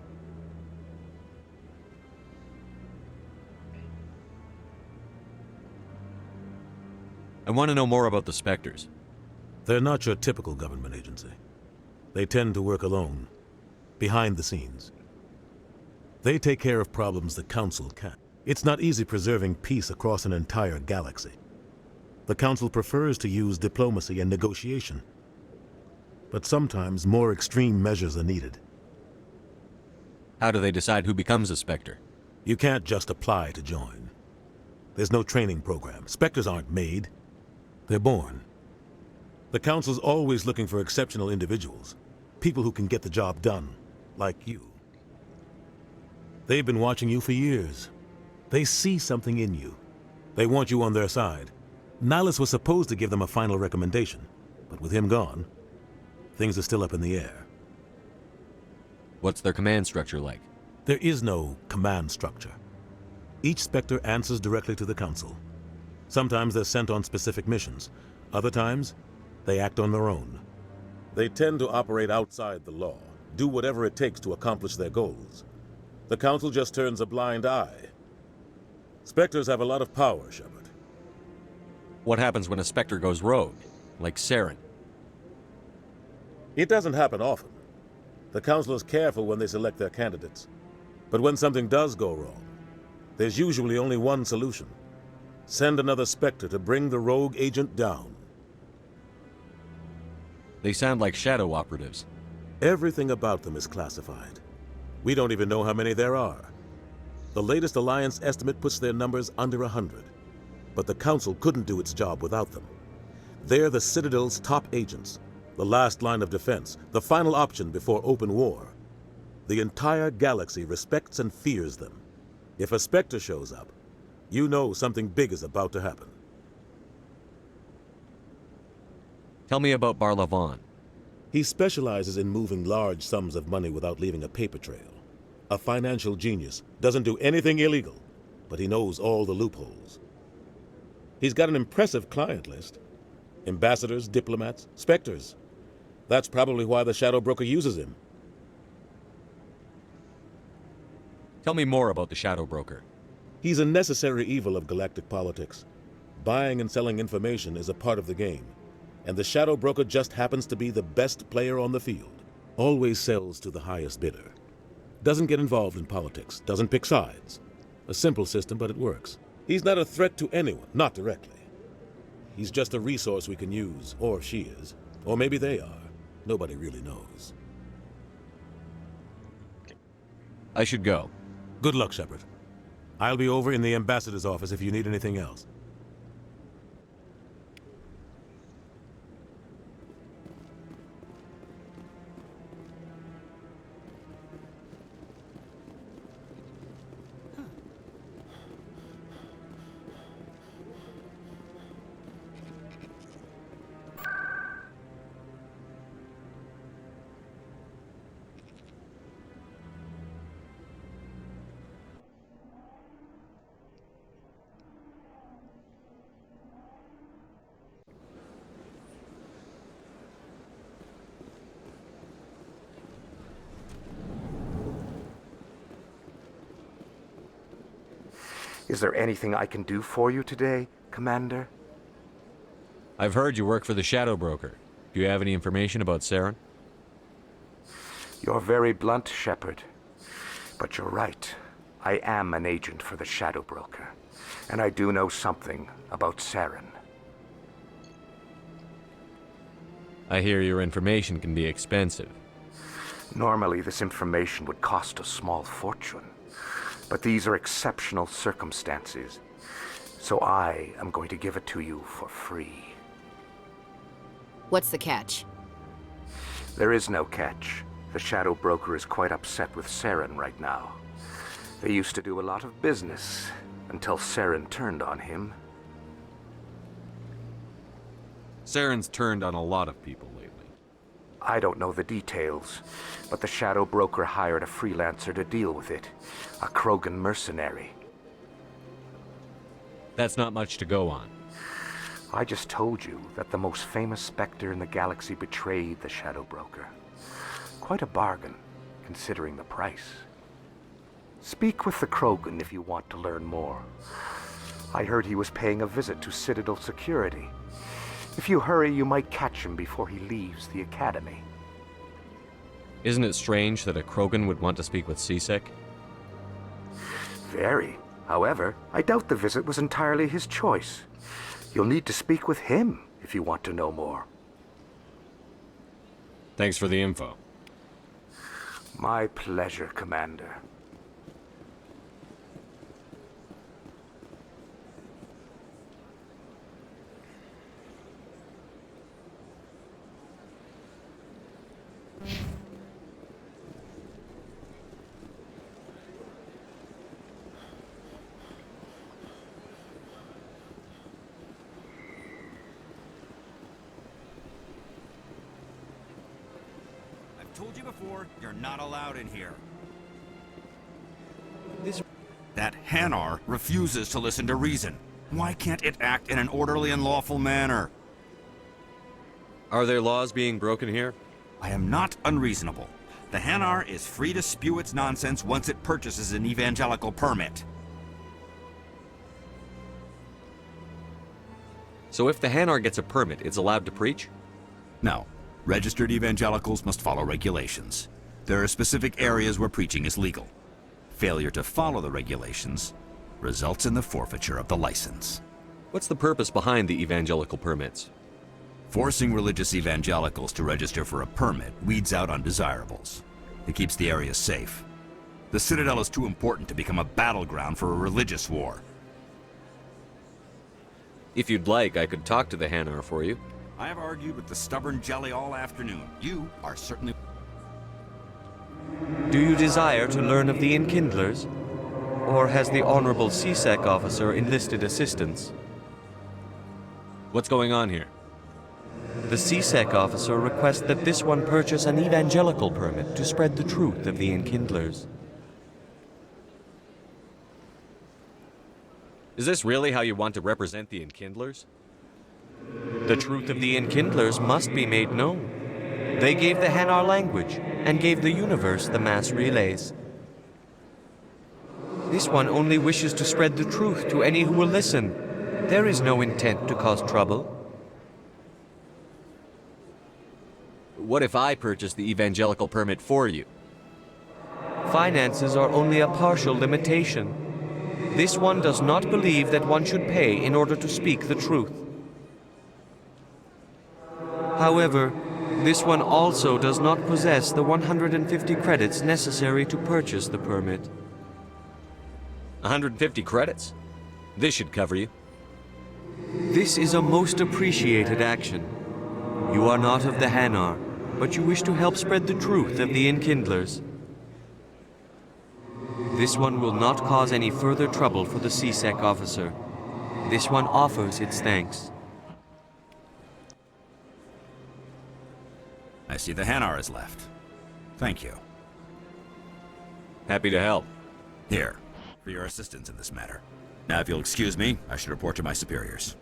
I want to know more about the Spectres. They're not your typical government agency. They tend to work alone, behind the scenes. They take care of problems the Council can't. It's not easy preserving peace across an entire galaxy. The Council prefers to use diplomacy and negotiation. But sometimes more extreme measures are needed. How do they decide who becomes a Spectre? You can't just apply to join. There's no training program. Spectres aren't made. They're born. The Council's always looking for exceptional individuals. People who can get the job done, like you. They've been watching you for years. They see something in you. They want you on their side. Nihilus was supposed to give them a final recommendation, but with him gone, things are still up in the air. What's their command structure like? There is no command structure. Each Spectre answers directly to the Council. Sometimes they're sent on specific missions. Other times, they act on their own. They tend to operate outside the law, do whatever it takes to accomplish their goals. The Council just turns a blind eye. Spectres have a lot of power, Shepard. What happens when a Spectre goes rogue, like Saren? It doesn't happen often. The Council is careful when they select their candidates. But when something does go wrong, there's usually only one solution. Send another Spectre to bring the rogue agent down. They sound like shadow operatives. Everything about them is classified. We don't even know how many there are. The latest Alliance estimate puts their numbers under 100. but the Council couldn't do its job without them. They're the Citadel's top agents, the last line of defense, the final option before open war. The entire galaxy respects and fears them. If a Spectre shows up, you know something big is about to happen. Tell me about Barlavon. He specializes in moving large sums of money without leaving a paper trail. A financial genius, doesn't do anything illegal, but he knows all the loopholes. He's got an impressive client list. Ambassadors, diplomats, Spectres. That's probably why the Shadow Broker uses him. Tell me more about the Shadow Broker. He's a necessary evil of galactic politics. Buying and selling information is a part of the game, and the Shadow Broker just happens to be the best player on the field. Always sells to the highest bidder. Doesn't get involved in politics, doesn't pick sides. A simple system, but it works. He's not a threat to anyone, not directly. He's just a resource we can use, or she is. Or maybe they are. Nobody really knows. I should go. Good luck, Shepard. I'll be over in the Ambassador's office if you need anything else. Is there anything I can do for you today, Commander? I've heard you work for the Shadow Broker. Do you have any information about Saren? You're very blunt, Shepard. But you're right. I am an agent for the Shadow Broker. And I do know something about Saren. I hear your information can be expensive. Normally, this information would cost a small fortune. But these are exceptional circumstances, so I am going to give it to you for free. What's the catch? There is no catch. The Shadow Broker is quite upset with Saren right now. They used to do a lot of business, until Saren turned on him. Saren's turned on a lot of people lately. I don't know the details, but the Shadow Broker hired a freelancer to deal with it. A Krogan mercenary. That's not much to go on. I just told you that the most famous Spectre in the galaxy betrayed the Shadow Broker. Quite a bargain, considering the price. Speak with the Krogan if you want to learn more. I heard he was paying a visit to Citadel security. If you hurry, you might catch him before he leaves the Academy. Isn't it strange that a Krogan would want to speak with C-Sec? Very. However, I doubt the visit was entirely his choice. You'll need to speak with him if you want to know more. Thanks for the info. My pleasure, Commander. Told you before, you're not allowed in here. That Hanar refuses to listen to reason. Why can't it act in an orderly and lawful manner? Are there laws being broken here? I am not unreasonable. The Hanar is free to spew its nonsense once it purchases an evangelical permit. So if the Hanar gets a permit, it's allowed to preach? No. Registered evangelicals must follow regulations. There are specific areas where preaching is legal. Failure to follow the regulations results in the forfeiture of the license. What's the purpose behind the evangelical permits? Forcing religious evangelicals to register for a permit weeds out undesirables. It keeps the area safe. The Citadel is too important to become a battleground for a religious war. If you'd like, I could talk to the Hanar for you. I have argued with the stubborn jelly all afternoon. You are certainly... Do you desire to learn of the Enkindlers? Or has the Honorable CSEC officer enlisted assistance? What's going on here? The CSEC officer requests that this one purchase an evangelical permit to spread the truth of the Enkindlers. Is this really how you want to represent the Enkindlers? The truth of the Enkindlers must be made known. They gave the Hanar language, and gave the universe the mass relays. This one only wishes to spread the truth to any who will listen. There is no intent to cause trouble. What if I purchase the evangelical permit for you? Finances are only a partial limitation. This one does not believe that one should pay in order to speak the truth. However, this one also does not possess the 150 credits necessary to purchase the permit. 150 credits? This should cover you. This is a most appreciated action. You are not of the Hanar, but you wish to help spread the truth of the Enkindlers. This one will not cause any further trouble for the CSEC officer. This one offers its thanks. I see the Hanar is left. Thank you. Happy to help. Here, for your assistance in this matter. Now, if you'll excuse me, I should report to my superiors.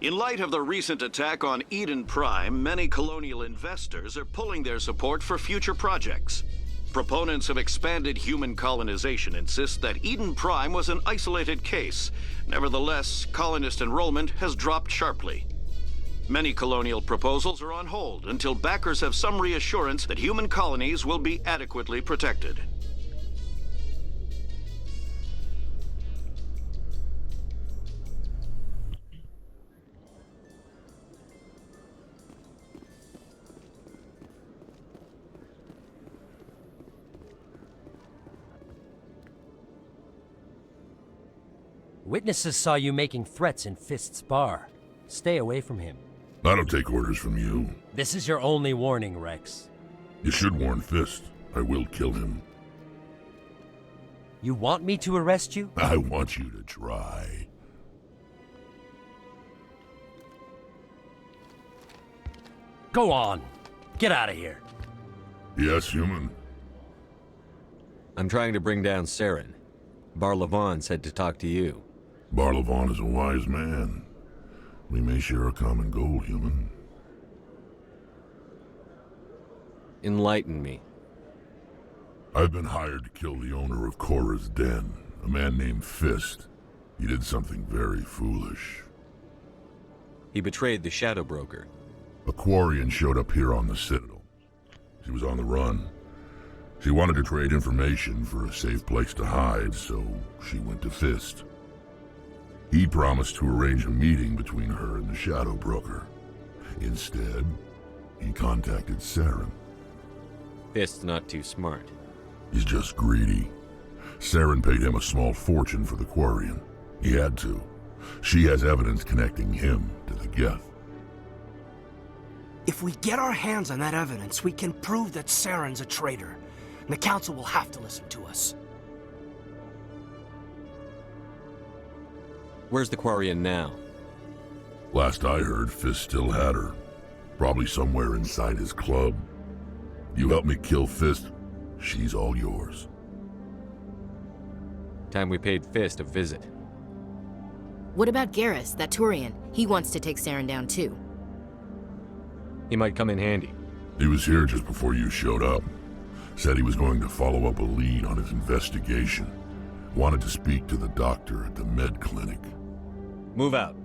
In light of the recent attack on Eden Prime, many colonial investors are pulling their support for future projects. Proponents of expanded human colonization insist that Eden Prime was an isolated case. Nevertheless, colonist enrollment has dropped sharply. Many colonial proposals are on hold until backers have some reassurance that human colonies will be adequately protected. Witnesses saw you making threats in Fist's bar. Stay away from him. I don't take orders from you. This is your only warning, Rex. You should warn Fist. I will kill him. You want me to arrest you? I want you to try. Go on. Get out of here. Yes, human. I'm trying to bring down Saren. Barlavon said to talk to you. Barlavon is a wise man. We may share a common goal, human. Enlighten me. I've been hired to kill the owner of Korra's Den, a man named Fist. He did something very foolish. He betrayed the Shadow Broker. A Quarian showed up here on the Citadel. She was on the run. She wanted to trade information for a safe place to hide, so she went to Fist. He promised to arrange a meeting between her and the Shadow Broker. Instead, he contacted Saren. Fist's not too smart. He's just greedy. Saren paid him a small fortune for the Quarian. He had to. She has evidence connecting him to the Geth. If we get our hands on that evidence, we can prove that Saren's a traitor. And the Council will have to listen to us. Where's the Quarian now? Last I heard, Fist still had her. Probably somewhere inside his club. You help me kill Fist, she's all yours. Time we paid Fist a visit. What about Garrus, that Turian? He wants to take Saren down too. He might come in handy. He was here just before you showed up. Said he was going to follow up a lead on his investigation. Wanted to speak to the doctor at the med clinic. Move out.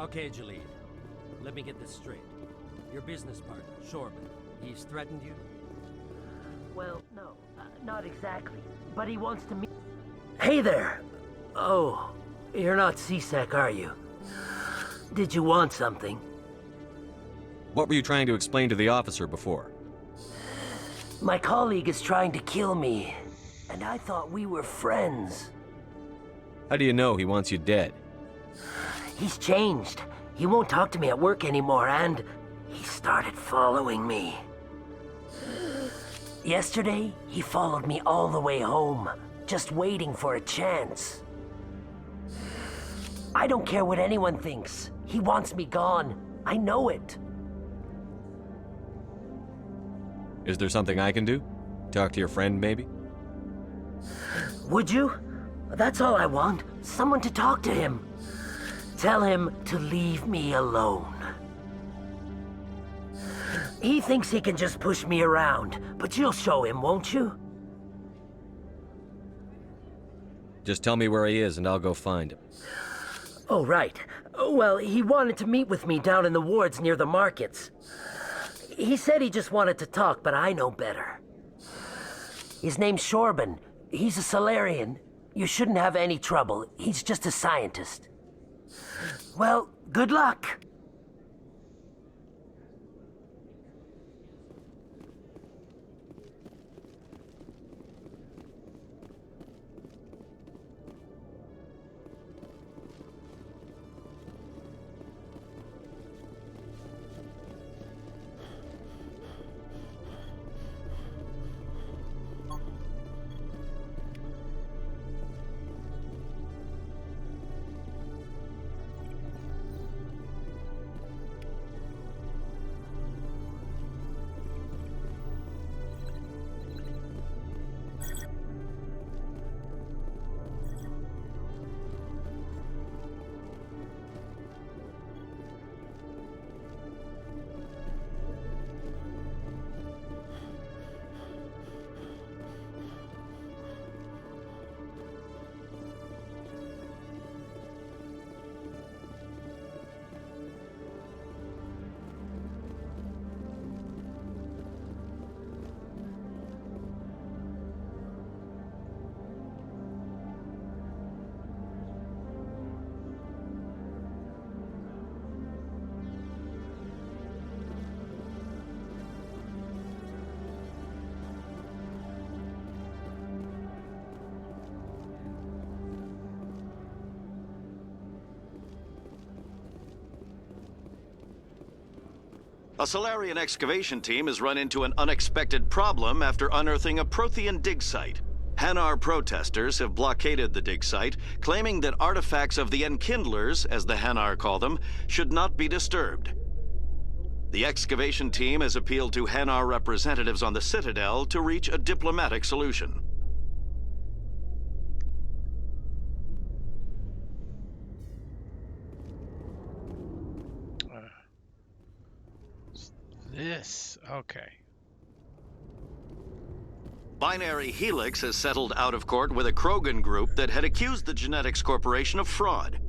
Okay, Jalid. Let me get this straight. Your business partner, Shorban, he's threatened you? Well, no, not exactly. But he wants to meet... Hey there! Oh, you're not CSEC, are you? Did you want something? What were you trying to explain to the officer before? My colleague is trying to kill me, and I thought we were friends. How do you know he wants you dead? He's changed. He won't talk to me at work anymore, and he started following me. Yesterday, he followed me all the way home, just waiting for a chance. I don't care what anyone thinks. He wants me gone. I know it. Is there something I can do? Talk to your friend, maybe? Would you? That's all I want. Someone to talk to him. Tell him to leave me alone. He thinks he can just push me around, but you'll show him, won't you? Just tell me where he is and I'll go find him. Oh, right. Well, he wanted to meet with me down in the wards near the markets. He said he just wanted to talk, but I know better. His name's Shorban. He's a Solarian. You shouldn't have any trouble. He's just a scientist. Well, good luck. A Solarian excavation team has run into an unexpected problem after unearthing a Prothean dig site. Hanar protesters have blockaded the dig site, claiming that artifacts of the Enkindlers, as the Hanar call them, should not be disturbed. The excavation team has appealed to Hanar representatives on the Citadel to reach a diplomatic solution. This, okay. Binary Helix has settled out of court with a Krogan group that had accused the Genetics Corporation of fraud.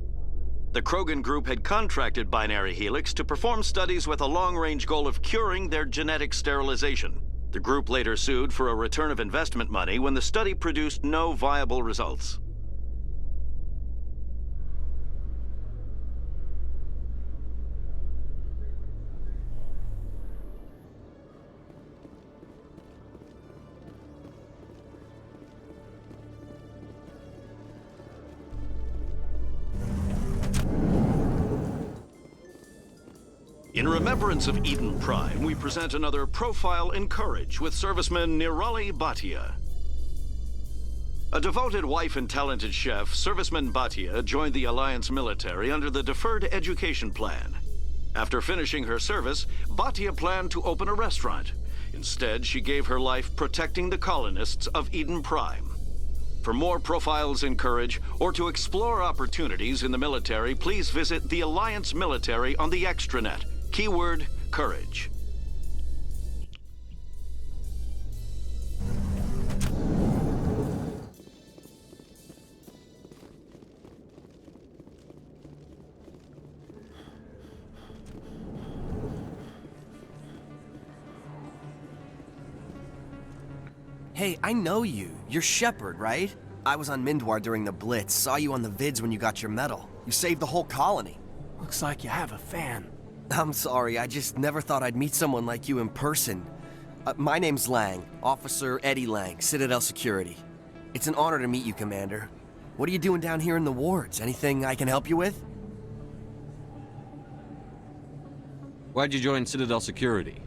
The Krogan group had contracted Binary Helix to perform studies with a long-range goal of curing their genetic sterilization. The group later sued for a return of investment money when the study produced no viable results. In remembrance of Eden Prime, we present another Profile in Courage with serviceman Nirali Bhatia. A devoted wife and talented chef, Serviceman Bhatia joined the Alliance military under the Deferred Education Plan. After finishing her service, Bhatia planned to open a restaurant. Instead, she gave her life protecting the colonists of Eden Prime. For more Profiles in Courage, or to explore opportunities in the military, please visit the Alliance Military on the extranet. Keyword, Courage. Hey, I know you. You're Shepard, right? I was on Mindwar during the Blitz, saw you on the vids when you got your medal. You saved the whole colony. Looks like you have a fan. I'm sorry, I just never thought I'd meet someone like you in person. My name's Lang, Officer Eddie Lang, Citadel Security. It's an honor to meet you, Commander. What are you doing down here in the wards? Anything I can help you with? Why'd you join Citadel Security?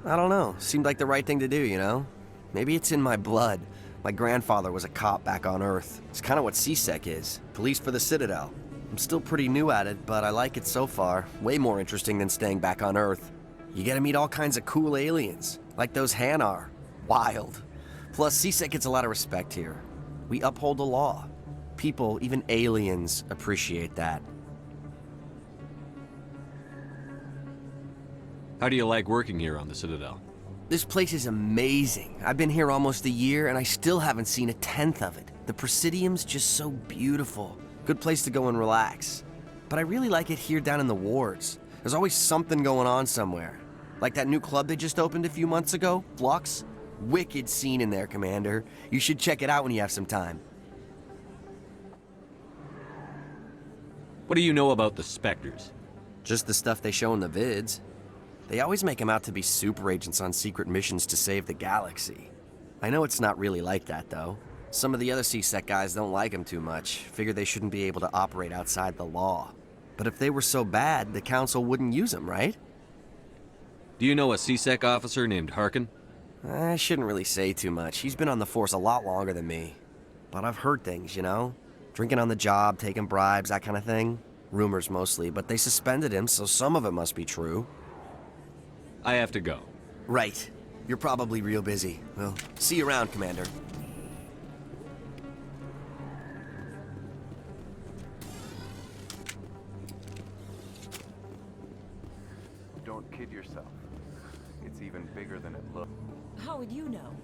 I don't know. Seemed like the right thing to do, you know? Maybe it's in my blood. My grandfather was a cop back on Earth. It's kind of what CSEC is. Police for the Citadel. I'm still pretty new at it, but I like it so far. Way more interesting than staying back on Earth. You get to meet all kinds of cool aliens, like those Hanar. Wild. Plus, CSEC gets a lot of respect here. We uphold the law. People, even aliens, appreciate that. How do you like working here on the Citadel? This place is amazing. I've been here almost a year, and I still haven't seen a tenth of it. The Presidium's just so beautiful. Good place to go and relax. But I really like it here down in the wards. There's always something going on somewhere. Like that new club they just opened a few months ago, Flux. Wicked scene in there, Commander. You should check it out when you have some time. What do you know about the Spectres? Just the stuff they show in the vids. They always make them out to be super agents on secret missions to save the galaxy. I know it's not really like that, though. Some of the other CSEC guys don't like them too much, figure they shouldn't be able to operate outside the law. But if they were so bad, the Council wouldn't use them, right? Do you know a CSEC officer named Harkin? I shouldn't really say too much. He's been on the force a lot longer than me. But I've heard things, you know? Drinking on the job, taking bribes, that kind of thing. Rumors mostly, but they suspended him, so some of it must be true. I have to go. Right. You're probably real busy. Well, see you around, Commander. Don't kid yourself. It's even bigger than it looks. How would you know?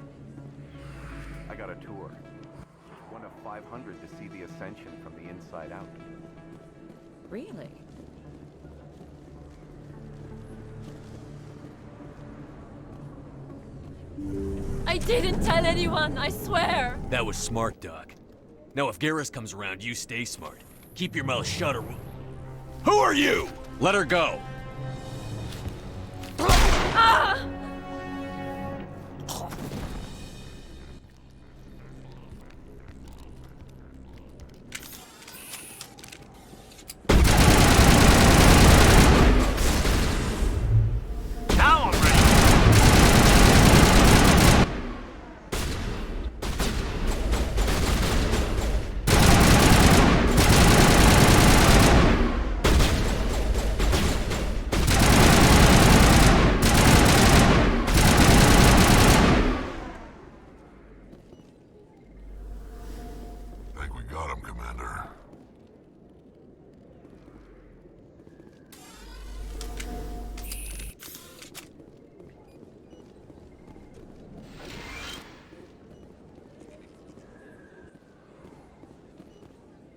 I got a tour. One of 500 to see the Ascension from the inside out. Really? I didn't tell anyone, I swear! That was smart, Doc. Now if Garrus comes around, you stay smart. Keep your mouth shut or... Who are you? Let her go! Ah!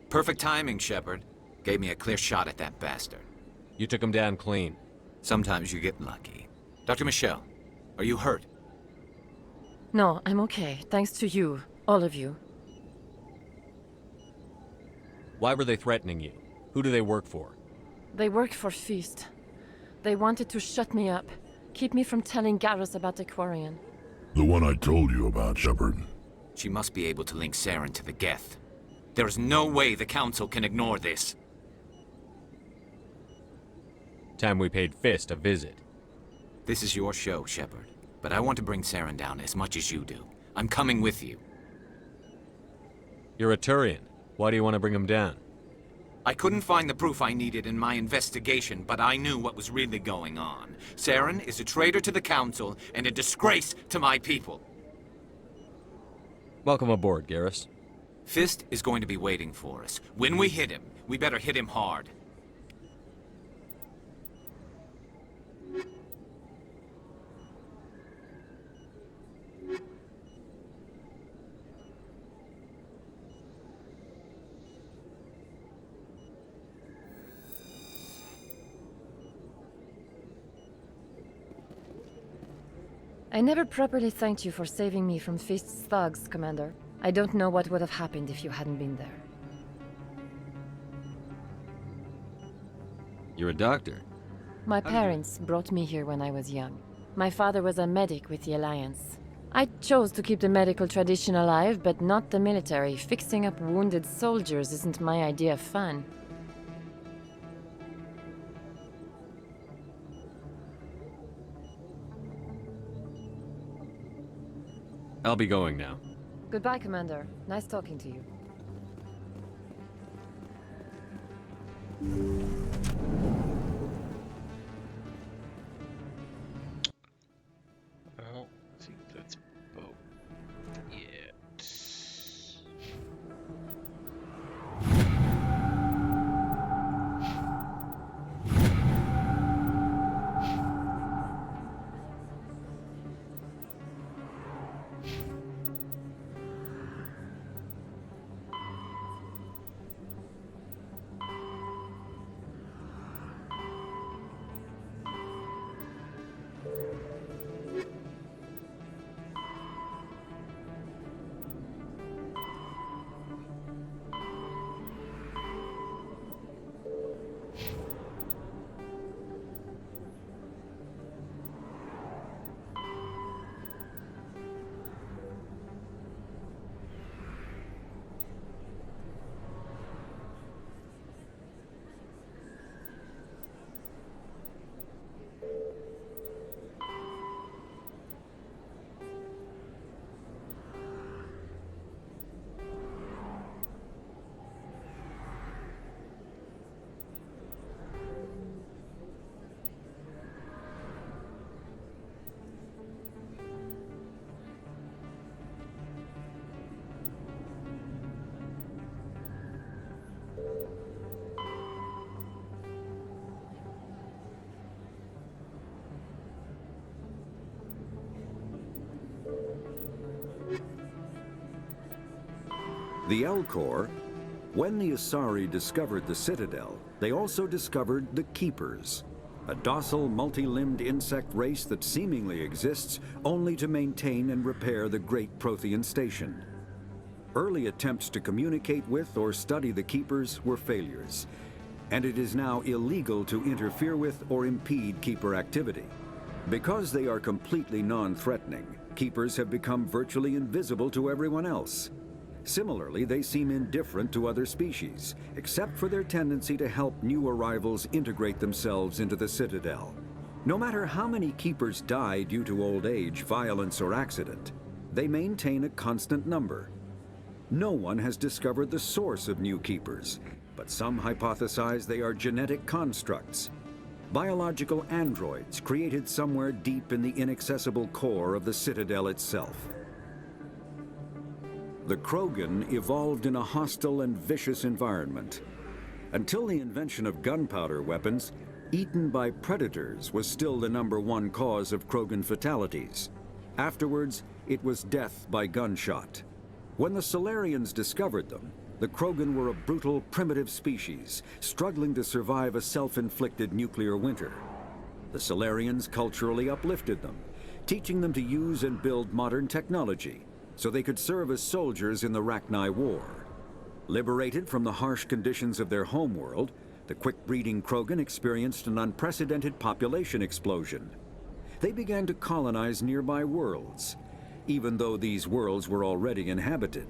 Perfect timing, Shepard. Gave me a clear shot at that bastard. You took him down clean. Sometimes you get lucky. Dr. Michelle, are you hurt? No, I'm okay. Thanks to you. All of you. Why were they threatening you? Who do they work for? They work for Feast. They wanted to shut me up. Keep me from telling Garrus about the Quarian. The one I told you about, Shepard. She must be able to link Saren to the Geth. There is no way the Council can ignore this. Time we paid Fist a visit. This is your show, Shepard. But I want to bring Saren down as much as you do. I'm coming with you. You're a Turian. Why do you want to bring him down? I couldn't find the proof I needed in my investigation, but I knew what was really going on. Saren is a traitor to the Council and a disgrace to my people. Welcome aboard, Garrus. Fist is going to be waiting for us. When we hit him, we better hit him hard. I never properly thanked you for saving me from Fist's thugs, Commander. I don't know what would have happened if you hadn't been there. You're a doctor. My parents brought me here when I was young. My father was a medic with the Alliance. I chose to keep the medical tradition alive, but not the military. Fixing up wounded soldiers isn't my idea of fun. I'll be going now. Goodbye, Commander. Nice talking to you. Well, I think that's about it. The Elcor, when the Asari discovered the Citadel, they also discovered the Keepers, a docile, multi-limbed insect race that seemingly exists only to maintain and repair the Great Prothean Station. Early attempts to communicate with or study the Keepers were failures, and it is now illegal to interfere with or impede Keeper activity. Because they are completely non-threatening, Keepers have become virtually invisible to everyone else. Similarly, they seem indifferent to other species, except for their tendency to help new arrivals integrate themselves into the Citadel. No matter how many Keepers die due to old age, violence, or accident, they maintain a constant number. No one has discovered the source of new Keepers, but some hypothesize they are genetic constructs, biological androids created somewhere deep in the inaccessible core of the Citadel itself. The Krogan evolved in a hostile and vicious environment. Until the invention of gunpowder weapons, eaten by predators was still the #1 cause of Krogan fatalities. Afterwards, it was death by gunshot. When the Solarians discovered them, the Krogan were a brutal, primitive species, struggling to survive a self-inflicted nuclear winter. The Solarians culturally uplifted them, teaching them to use and build modern technology, so they could serve as soldiers in the Rachni War. Liberated from the harsh conditions of their homeworld, the quick-breeding Krogan experienced an unprecedented population explosion. They began to colonize nearby worlds. Even though these worlds were already inhabited,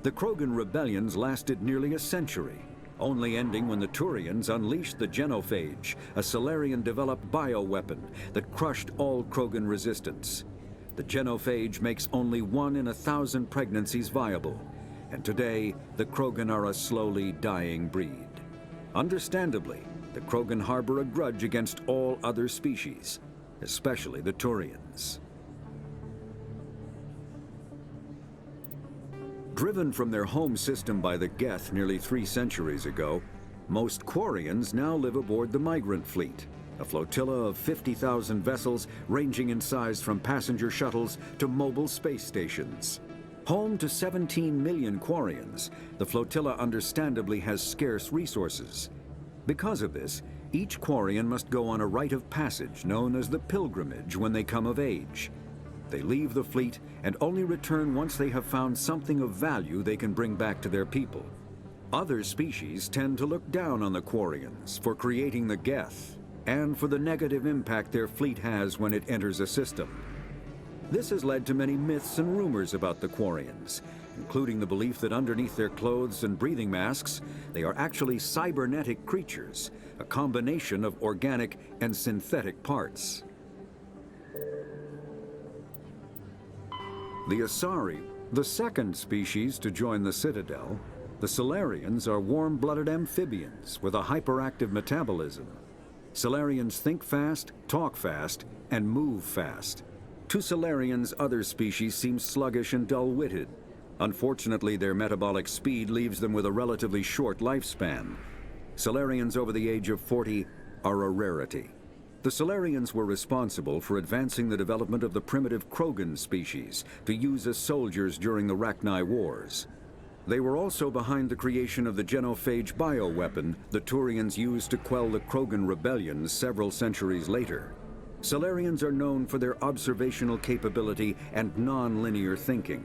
the Krogan rebellions lasted nearly a century, only ending when the Turians unleashed the Genophage, a Salarian-developed bioweapon that crushed all Krogan resistance. The Genophage makes only 1 in 1,000 pregnancies viable, and today the Krogan are a slowly dying breed. Understandably, the Krogan harbor a grudge against all other species, especially the Turians. Driven from their home system by the Geth nearly 3 centuries ago, most Quarians now live aboard the migrant fleet, a flotilla of 50,000 vessels ranging in size from passenger shuttles to mobile space stations. Home to 17 million Quarians, the flotilla understandably has scarce resources. Because of this, each Quarian must go on a rite of passage known as the pilgrimage when they come of age. They leave the fleet and only return once they have found something of value they can bring back to their people. Other species tend to look down on the Quarians for creating the Geth and for the negative impact their fleet has when it enters a system. This has led to many myths and rumors about the Quarians, including the belief that underneath their clothes and breathing masks, they are actually cybernetic creatures, a combination of organic and synthetic parts. The Asari, the second species to join the Citadel, the Salarians are warm-blooded amphibians with a hyperactive metabolism. Salarians think fast, talk fast, and move fast. To Salarians, other species seem sluggish and dull-witted. Unfortunately, their metabolic speed leaves them with a relatively short lifespan. Salarians over the age of 40 are a rarity. The Salarians were responsible for advancing the development of the primitive Krogan species to use as soldiers during the Rachni Wars. They were also behind the creation of the Genophage bioweapon the Turians used to quell the Krogan rebellions several centuries later. Salarians are known for their observational capability and non-linear thinking.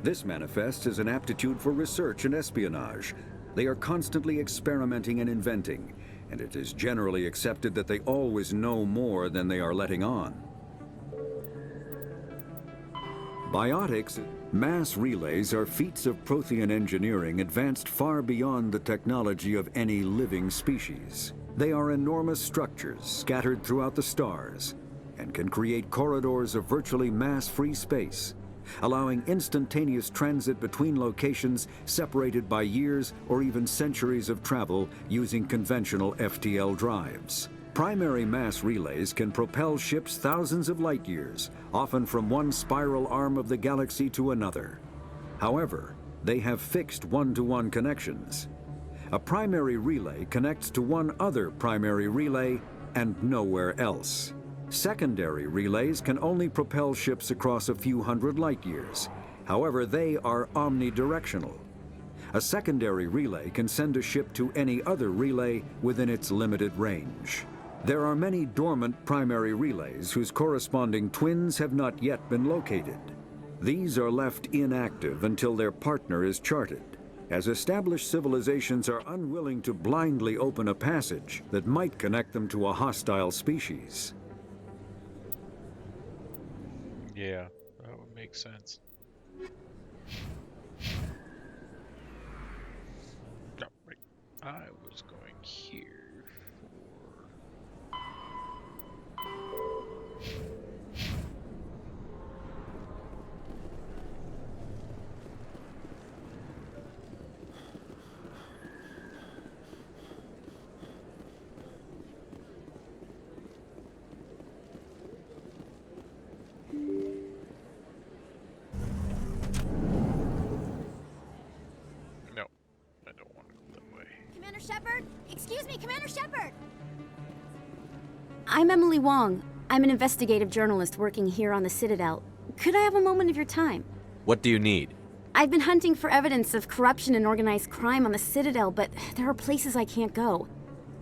This manifests as an aptitude for research and espionage. They are constantly experimenting and inventing, and it is generally accepted that they always know more than they are letting on. Biotics, mass relays are feats of Prothean engineering advanced far beyond the technology of any living species. They are enormous structures scattered throughout the stars and can create corridors of virtually mass-free space, allowing instantaneous transit between locations separated by years or even centuries of travel using conventional FTL drives. Primary mass relays can propel ships thousands of light years, often from one spiral arm of the galaxy to another. However, they have fixed one-to-one connections. A primary relay connects to one other primary relay and nowhere else. Secondary relays can only propel ships across a few hundred light years. However, they are omnidirectional. A secondary relay can send a ship to any other relay within its limited range. There are many dormant primary relays whose corresponding twins have not yet been located. These are left inactive until their partner is charted, as established civilizations are unwilling to blindly open a passage that might connect them to a hostile species. Yeah, that would make sense. No, right. I was going here Commander Shepard? Excuse me, Commander Shepard! I'm Emily Wong. I'm an investigative journalist working here on the Citadel. Could I have a moment of your time? What do you need? I've been hunting for evidence of corruption and organized crime on the Citadel, but there are places I can't go.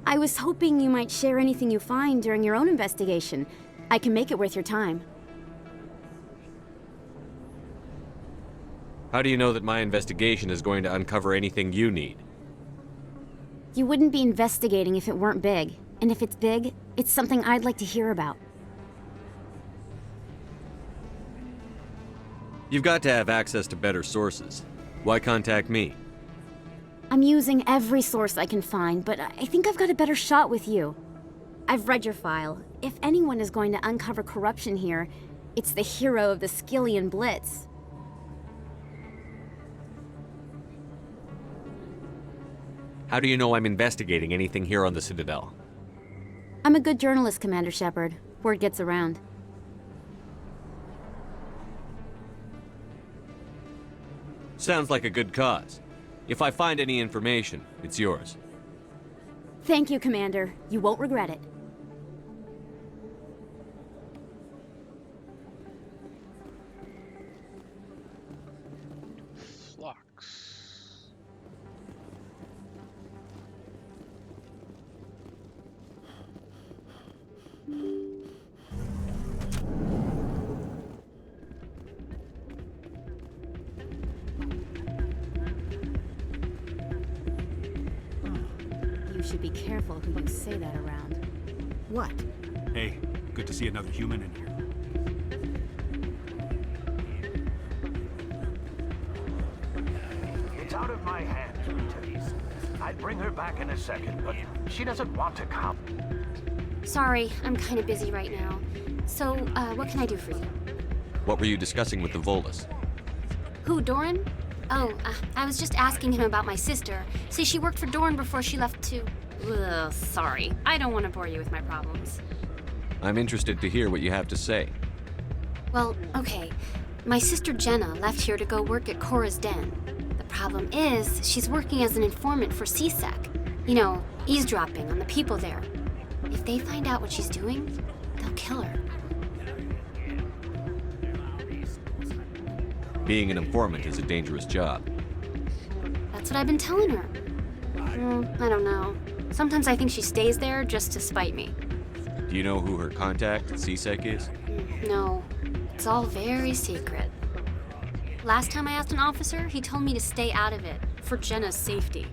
I was hoping you might share anything you find during your own investigation. I can make it worth your time. How do you know that my investigation is going to uncover anything you need? You wouldn't be investigating if it weren't big. And if it's big, it's something I'd like to hear about. You've got to have access to better sources. Why contact me? I'm using every source I can find, but I think I've got a better shot with you. I've read your file. If anyone is going to uncover corruption here, it's the hero of the Skillian Blitz. How do you know I'm investigating anything here on the Citadel? I'm a good journalist, Commander Shepard. Word gets around. Sounds like a good cause. If I find any information, it's yours. Thank you, Commander. You won't regret it. Flux. You should be careful who you say that around. What? Hey, good to see another human in here. It's out of my hands, Rita. I'd bring her back in a second, but she doesn't want to come. Sorry, I'm kind of busy right now. So, what can I do for you? What were you discussing with the Volus? Who, Doran? Oh, I was just asking him about my sister. See, she worked for Doran before she left to... Ugh, sorry. I don't want to bore you with my problems. I'm interested to hear what you have to say. Well, okay. My sister Jenna left here to go work at Cora's Den. The problem is, she's working as an informant for CSEC. You know, eavesdropping on the people there. If they find out what she's doing, they'll kill her. Being an informant is a dangerous job. That's what I've been telling her. I don't know. Sometimes I think she stays there just to spite me. Do you know who her contact at CSEC is? No, it's all very secret. Last time I asked an officer, he told me to stay out of it, for Jenna's safety.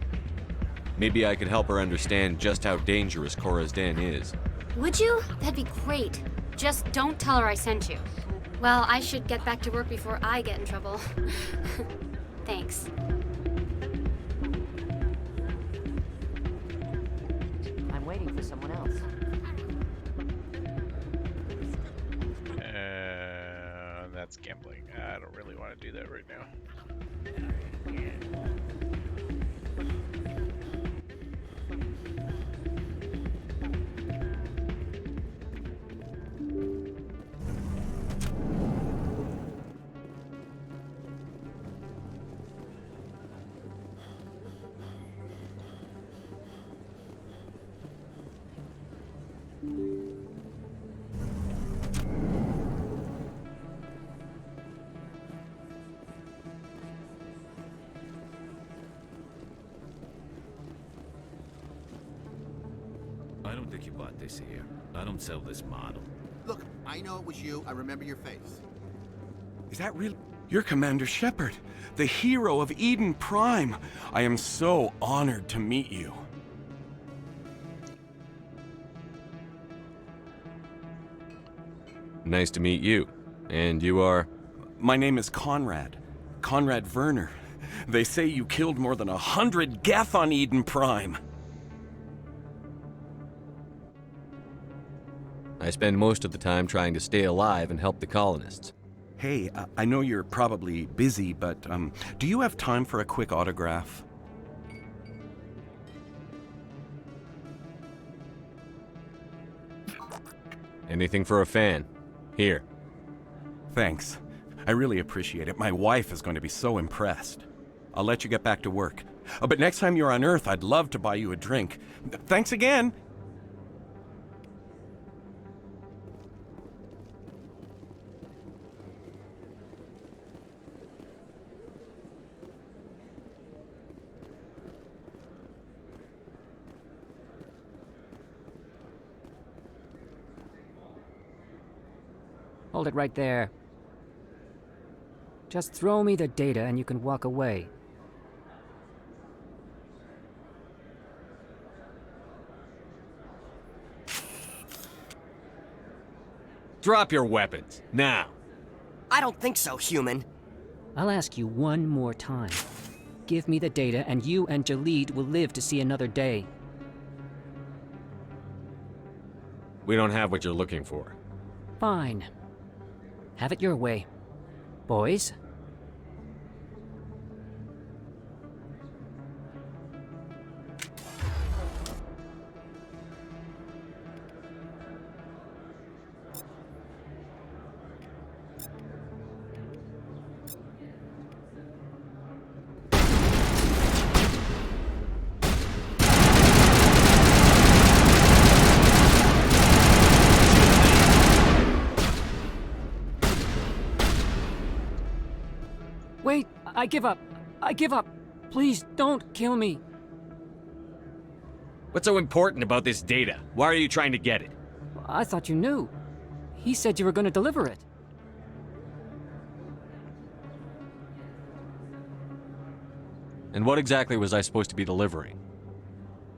Maybe I could help her understand just how dangerous Cora's Den is. Would you? That'd be great. Just don't tell her I sent you. Well, I should get back to work before I get in trouble. Thanks. I'm waiting for someone else. That's gambling. I don't really want to do that right now. I don't think you bought this here. I don't sell this model. Look, I know it was you. I remember your face. Is that real? You're Commander Shepard, the hero of Eden Prime. I am so honored to meet you. Nice to meet you. And you are? My name is Conrad. Conrad Werner. They say you killed more than 100 Geth on Eden Prime. I spend most of the time trying to stay alive and help the colonists. Hey, I know you're probably busy, but do you have time for a quick autograph? Anything for a fan. Here. Thanks. I really appreciate it. My wife is going to be so impressed. I'll let you get back to work. But next time you're on Earth, I'd love to buy you a drink. Thanks again! Hold it right there. Just throw me the data and you can walk away. Drop your weapons, now. I don't think so, human. I'll ask you one more time. Give me the data, and you and Jalid will live to see another day. We don't have what you're looking for. Fine. Have it your way. Boys? Wait! I give up! I give up! Please, don't kill me! What's so important about this data? Why are you trying to get it? I thought you knew. He said you were going to deliver it. And what exactly was I supposed to be delivering?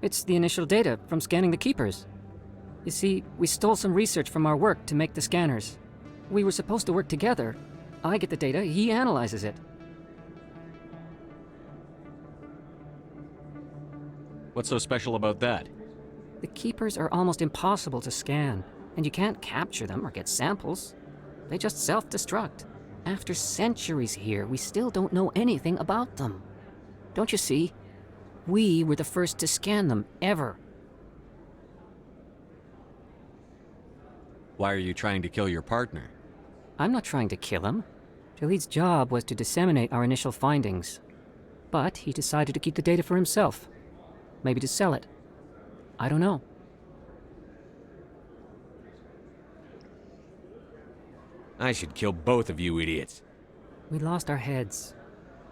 It's the initial data from scanning the Keepers. You see, we stole some research from our work to make the scanners. We were supposed to work together. I get the data, he analyzes it. What's so special about that? The Keepers are almost impossible to scan, and you can't capture them or get samples. They just self-destruct. After centuries here, we still don't know anything about them. Don't you see? We were the first to scan them, ever. Why are you trying to kill your partner? I'm not trying to kill him. Jalid's job was to disseminate our initial findings. But he decided to keep the data for himself. Maybe to sell it. I don't know. I should kill both of you idiots. We lost our heads.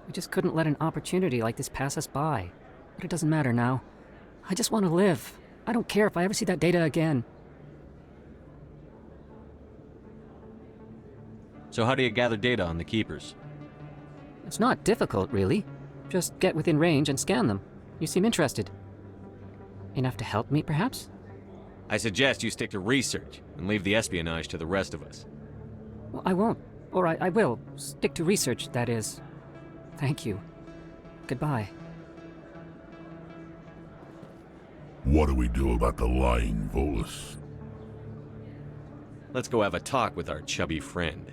We just couldn't let an opportunity like this pass us by. But it doesn't matter now. I just want to live. I don't care if I ever see that data again. So how do you gather data on the Keepers? It's not difficult, really. Just get within range and scan them. You seem interested. Enough to help me, perhaps? I suggest you stick to research and leave the espionage to the rest of us. Well, I won't. Or I will. Stick to research, that is. Thank you. Goodbye. What do we do about the lying Volus? Let's go have a talk with our chubby friend.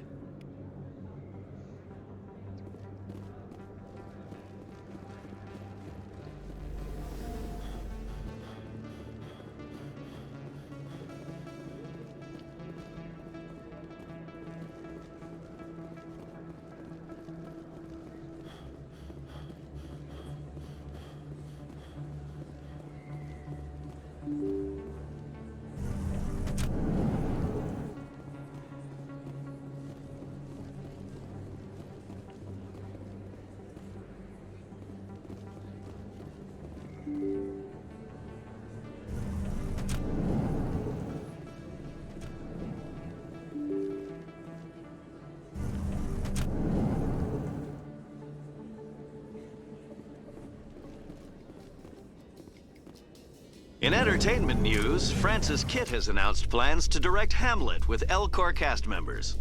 In entertainment news, Francis Kitt has announced plans to direct Hamlet with L-Corps cast members.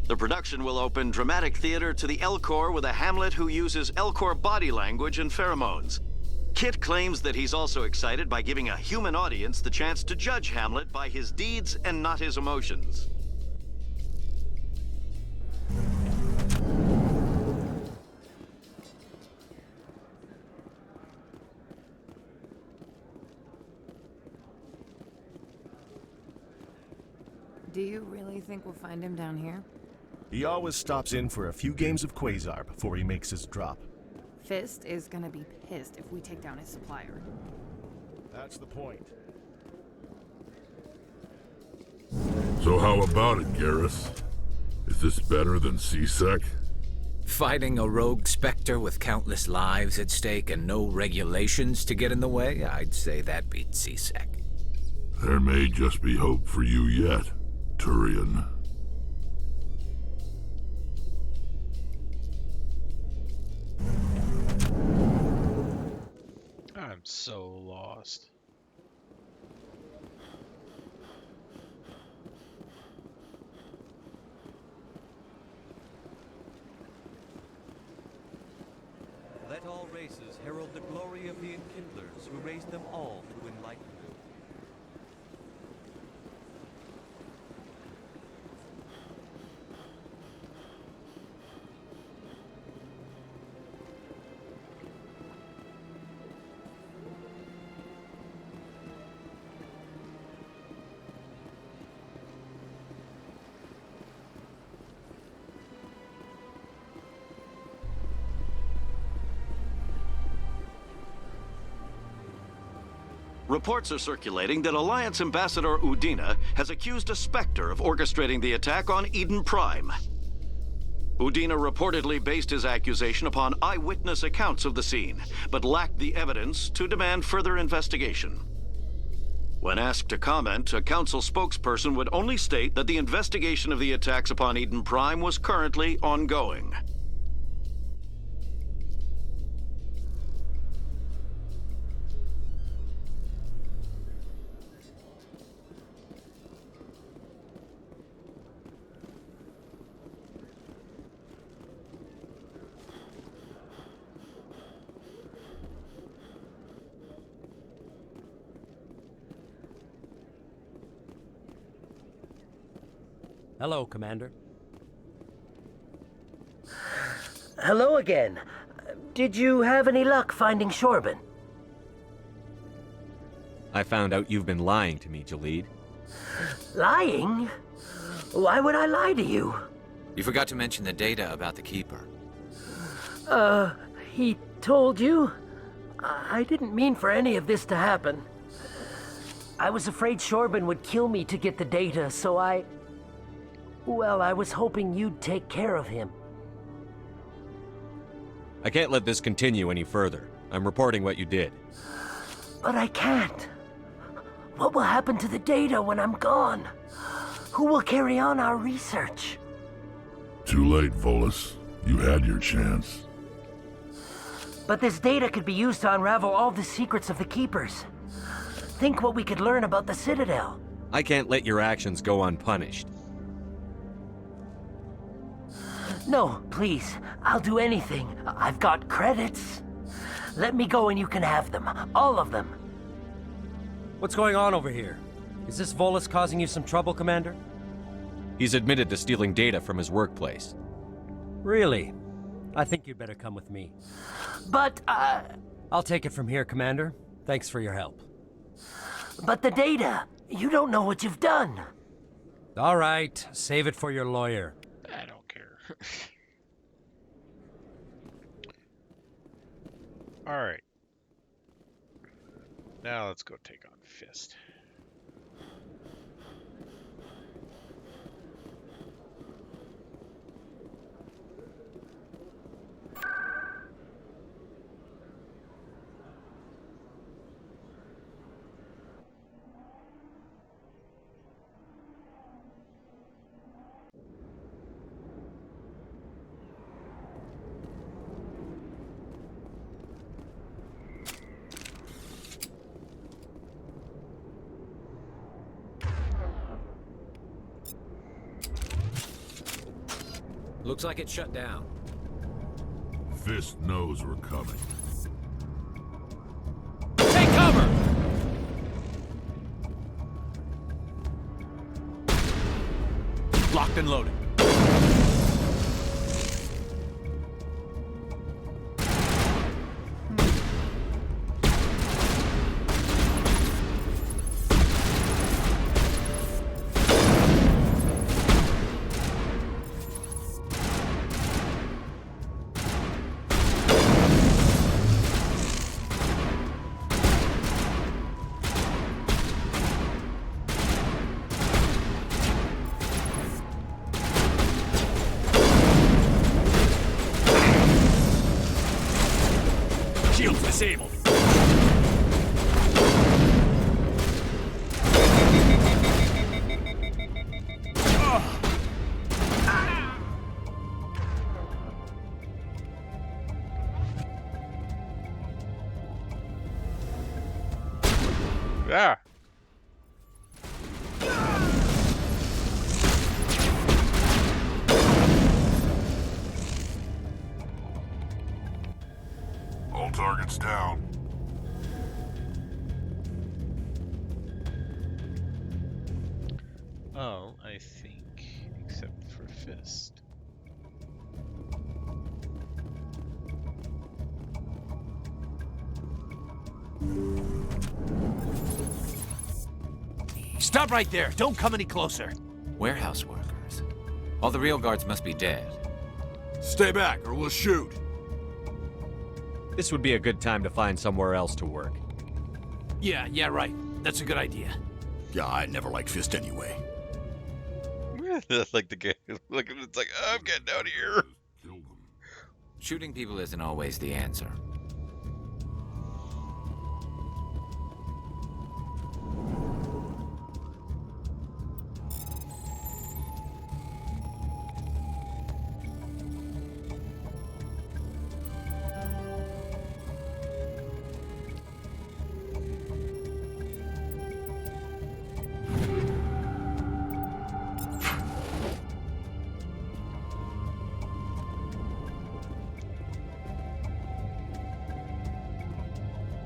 The production will open dramatic theater to the L-Corps with a Hamlet who uses L-Corps body language and pheromones. Kitt claims that he's also excited by giving a human audience the chance to judge Hamlet by his deeds and not his emotions. Do you really think we'll find him down here? He always stops in for a few games of Quasar before he makes his drop. Fist is gonna be pissed if we take down his supplier. That's the point. So how about it, Garrus? Is this better than CSEC? Fighting a rogue Spectre with countless lives at stake and no regulations to get in the way? I'd say that beats CSEC. There may just be hope for you yet, Turian. I'm so lost. Let all races herald the glory of the Enkindlers who raised them all to enlightenment. Reports are circulating that Alliance Ambassador Udina has accused a Spectre of orchestrating the attack on Eden Prime. Udina reportedly based his accusation upon eyewitness accounts of the scene, but lacked the evidence to demand further investigation. When asked to comment, a council spokesperson would only state that the investigation of the attacks upon Eden Prime was currently ongoing. Hello, Commander. Hello again. Did you have any luck finding Shorban? I found out you've been lying to me, Jalid. Lying? Why would I lie to you? You forgot to mention the data about the Keeper. He told you? I didn't mean for any of this to happen. I was afraid Shorban would kill me to get the data, so Well, I was hoping you'd take care of him. I can't let this continue any further. I'm reporting what you did. But I can't. What will happen to the data when I'm gone? Who will carry on our research? Too late, Volus. You had your chance. But this data could be used to unravel all the secrets of the Keepers. Think what we could learn about the Citadel. I can't let your actions go unpunished. No, please. I'll do anything. I've got credits. Let me go and you can have them. All of them. What's going on over here? Is this Volus causing you some trouble, Commander? He's admitted to stealing data from his workplace. Really? I think you'd better come with me. But, I'll take it from here, Commander. Thanks for your help. But the data! You don't know what you've done! All right, save it for your lawyer. I don't care. Alright. Now let's go take on Fist. Looks like it's shut down. Fist knows we're coming. Take cover! Locked and loaded. Shields disabled. Yeah. targets down. Oh, I think, except for Fist. Stop right there. Don't come any closer. Warehouse workers. All the real guards must be dead. Stay back or we'll shoot. This would be a good time to find somewhere else to work. Yeah, right. That's a good idea. Yeah, I never liked Fist anyway. Like the guy, like it's like, oh, I'm getting out of here. Shooting people isn't always the answer.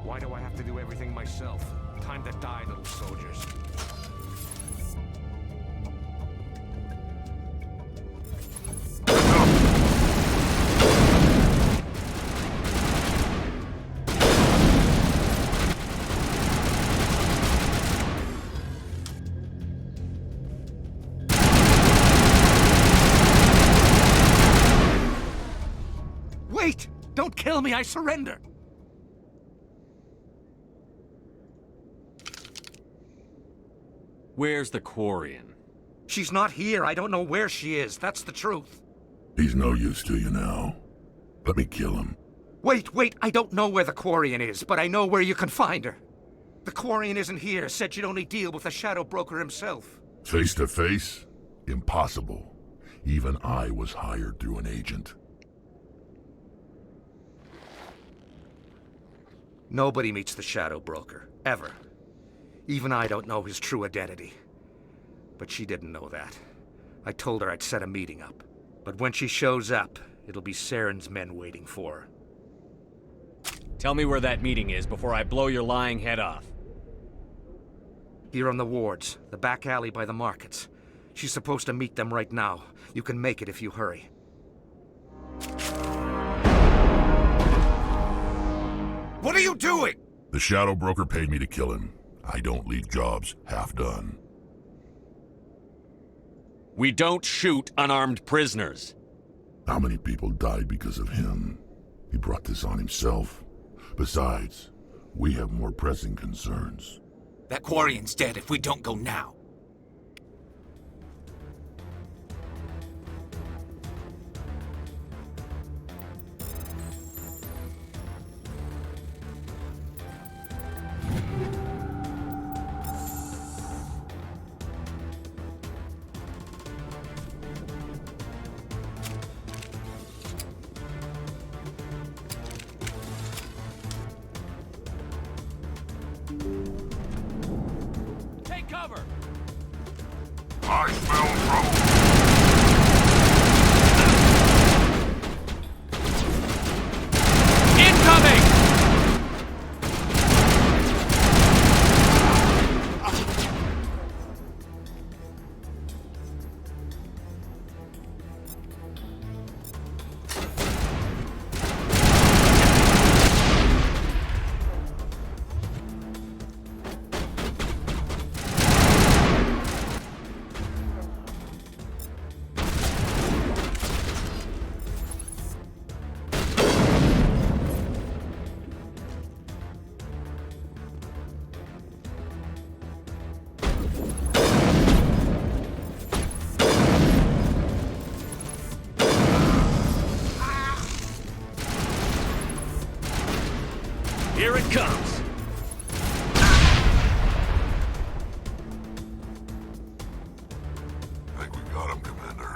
Why do I have to do everything myself? Time to die, little soldiers. Wait! Don't kill me, I surrender! Where's the Quarian? She's not here. I don't know where she is. That's the truth. He's no use to you now. Let me kill him. Wait. I don't know where the Quarian is, but I know where you can find her. The Quarian isn't here. Said she'd only deal with the Shadow Broker himself. Face to face? Impossible. Even I was hired through an agent. Nobody meets the Shadow Broker. Ever. Even I don't know his true identity. But she didn't know that. I told her I'd set a meeting up. But when she shows up, it'll be Saren's men waiting for her. Tell me where that meeting is before I blow your lying head off. Here on the wards, the back alley by the markets. She's supposed to meet them right now. You can make it if you hurry. What are you doing? The Shadow Broker paid me to kill him. I don't leave jobs half done. We don't shoot unarmed prisoners. How many people died because of him? He brought this on himself. Besides, we have more pressing concerns. That Quarian's dead if we don't go now. Take cover! I smell trouble. Incoming! Here it comes. I think we got him, Commander.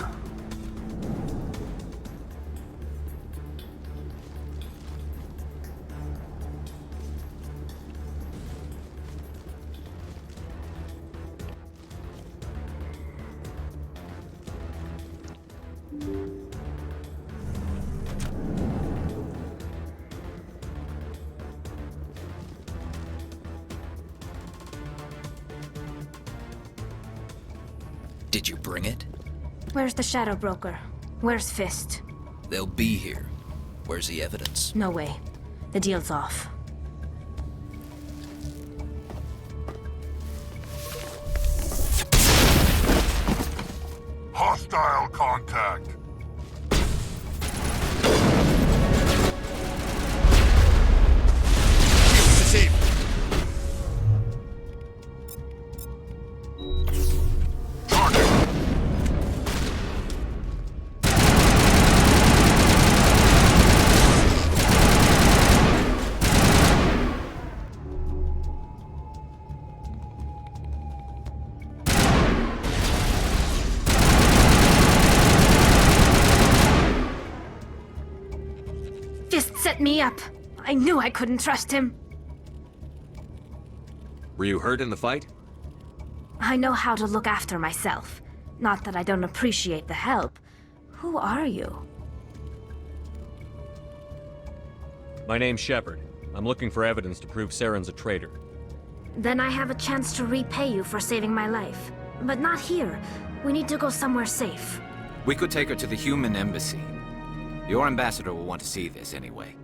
Did you bring it? Where's the Shadow Broker? Where's Fist? They'll be here. Where's the evidence? No way. The deal's off. Hostile contact! Received. Fist set me up. I knew I couldn't trust him. Were you hurt in the fight? I know how to look after myself. Not that I don't appreciate the help. Who are you? My name's Shepard. I'm looking for evidence to prove Saren's a traitor. Then I have a chance to repay you for saving my life. But not here. We need to go somewhere safe. We could take her to the human embassy. Your ambassador will want to see this anyway.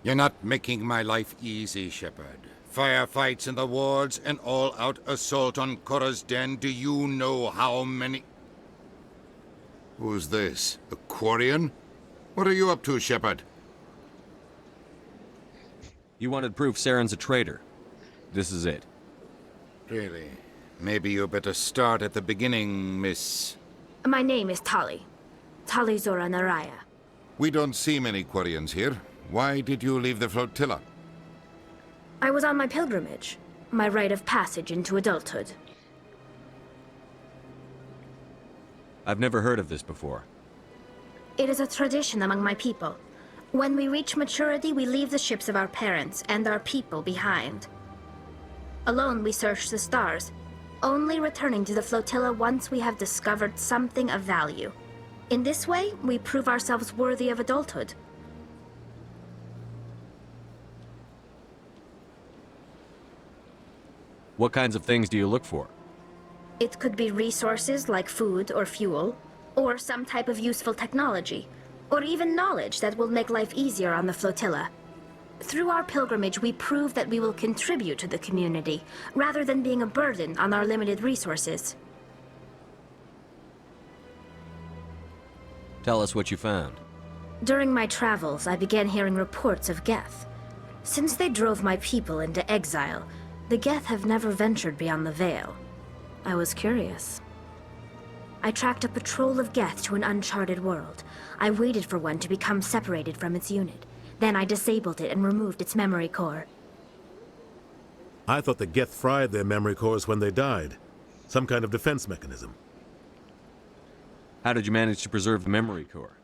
You're not making my life easy, Shepard. Firefights in the wards, an all-out assault on Korra's den. Do you know how many... Who's this? A Quarian? What are you up to, Shepard? You wanted proof Saren's a traitor. This is it. Really? Maybe you better start at the beginning, Miss... My name is Tali. Tali Zora Naraya. We don't see many Quarians here. Why did you leave the flotilla? I was on my pilgrimage. My rite of passage into adulthood. I've never heard of this before. It is a tradition among my people. When we reach maturity, we leave the ships of our parents and our people behind. Alone, we search the stars, only returning to the flotilla once we have discovered something of value. In this way, we prove ourselves worthy of adulthood. What kinds of things do you look for? It could be resources like food or fuel, or some type of useful technology, or even knowledge that will make life easier on the flotilla. Through our pilgrimage, we prove that we will contribute to the community, rather than being a burden on our limited resources. Tell us what you found. During my travels, I began hearing reports of Geth. Since they drove my people into exile, the Geth have never ventured beyond the Veil. I was curious. I tracked a patrol of Geth to an uncharted world. I waited for one to become separated from its unit. Then I disabled it and removed its memory core. I thought the Geth fried their memory cores when they died. Some kind of defense mechanism. How did you manage to preserve the memory core?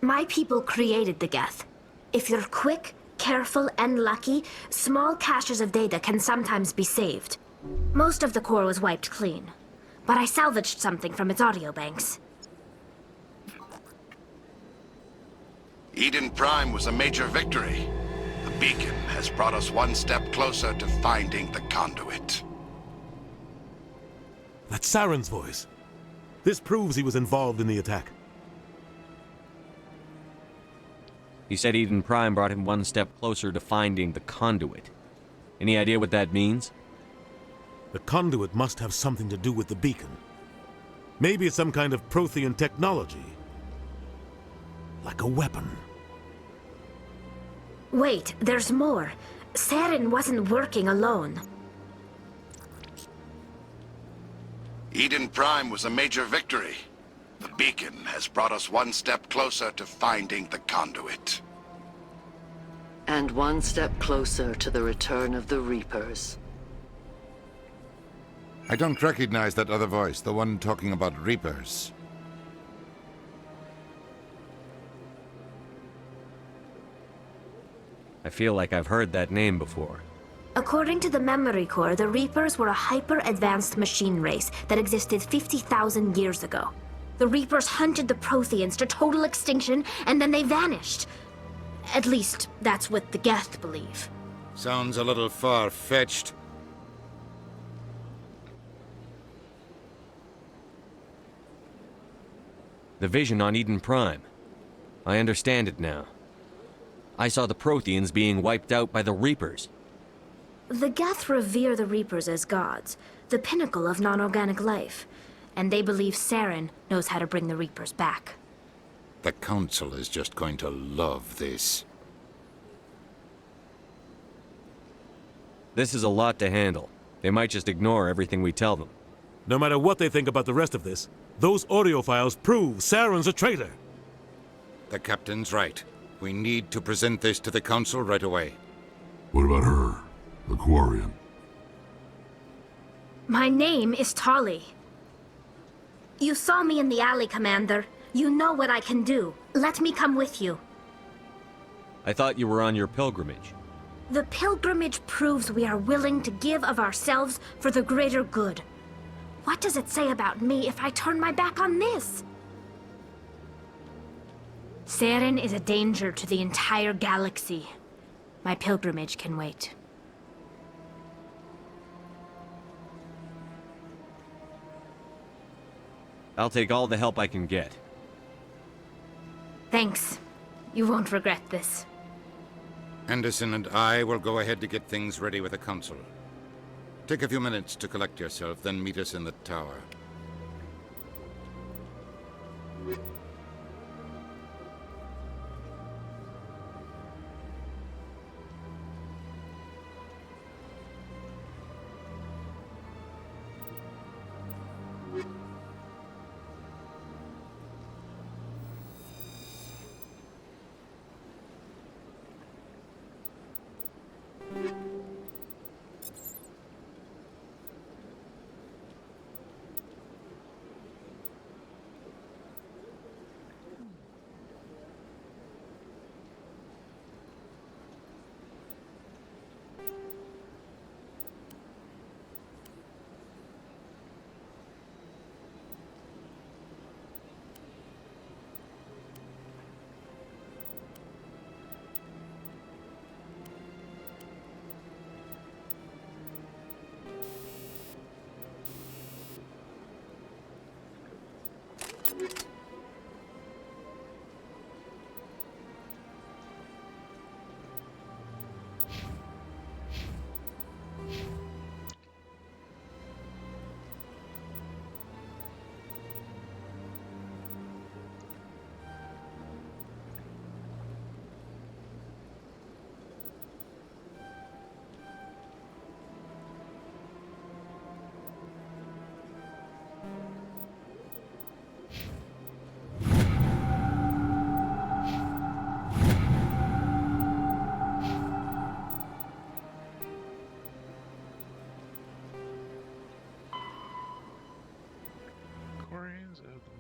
My people created the Geth. If you're quick, careful, and lucky, small caches of data can sometimes be saved. Most of the core was wiped clean, but I salvaged something from its audio banks. Eden Prime was a major victory. The beacon has brought us one step closer to finding the conduit. That's Saren's voice. This proves he was involved in the attack. He said Eden Prime brought him one step closer to finding the conduit. Any idea what that means? The conduit must have something to do with the beacon. Maybe it's some kind of Prothean technology. Like a weapon. Wait, there's more. Saren wasn't working alone. Eden Prime was a major victory. The beacon has brought us one step closer to finding the conduit. And one step closer to the return of the Reapers. I don't recognize that other voice, the one talking about Reapers. I feel like I've heard that name before. According to the memory core, the Reapers were a hyper-advanced machine race that existed 50,000 years ago. The Reapers hunted the Protheans to total extinction, and then they vanished. At least, that's what the Geth believe. Sounds a little far-fetched. The vision on Eden Prime. I understand it now. I saw the Protheans being wiped out by the Reapers. The Geth revere the Reapers as gods, the pinnacle of non-organic life, and they believe Saren knows how to bring the Reapers back. The Council is just going to love this. This is a lot to handle. They might just ignore everything we tell them. No matter what they think about the rest of this, those audio files prove Saren's a traitor. The Captain's right. We need to present this to the Council right away. What about her, the Quarian? My name is Tali. You saw me in the alley, Commander. You know what I can do. Let me come with you. I thought you were on your pilgrimage. The pilgrimage proves we are willing to give of ourselves for the greater good. What does it say about me if I turn my back on this? Saren is a danger to the entire galaxy. My pilgrimage can wait. I'll take all the help I can get. Thanks. You won't regret this. Anderson and I will go ahead to get things ready with the Council. Take a few minutes to collect yourself, then meet us in the tower.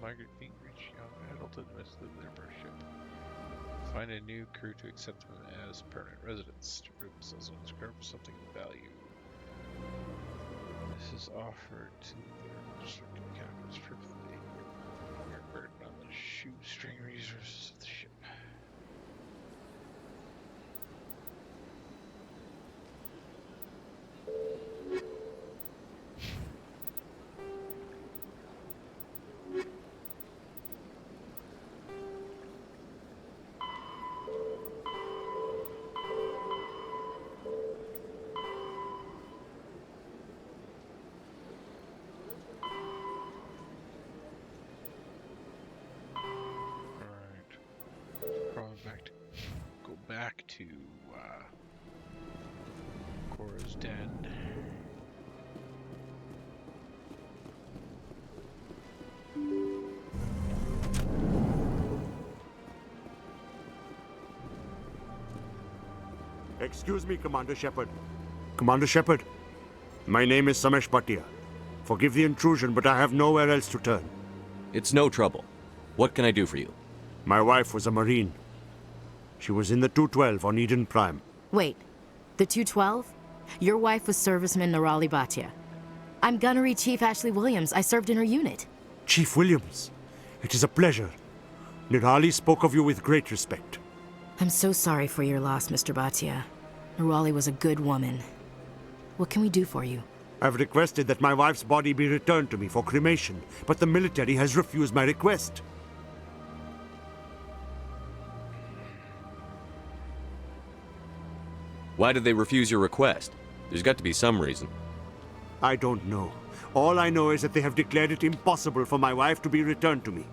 Migrant feet reach young adulthood rest of their ship. Find a new crew to accept them as permanent residents. To prove themselves on this crew for something of value. This is offered to their restricted captives privately. You're burdened on the shoestring resources of the ship. Back to Cora's den. Excuse me, Commander Shepard. Commander Shepard, my name is Samesh Bhatia. Forgive the intrusion, but I have nowhere else to turn. It's no trouble. What can I do for you? My wife was a Marine. She was in the 212 on Eden Prime. Wait, the 212? Your wife was serviceman Nirali Bhatia. I'm Gunnery Chief Ashley Williams. I served in her unit. Chief Williams, it is a pleasure. Nirali spoke of you with great respect. I'm so sorry for your loss, Mr. Bhatia. Nerali was a good woman. What can we do for you? I've requested that my wife's body be returned to me for cremation, but the military has refused my request. Why did they refuse your request? There's got to be some reason. I don't know. All I know is that they have declared it impossible for my wife to be returned to me.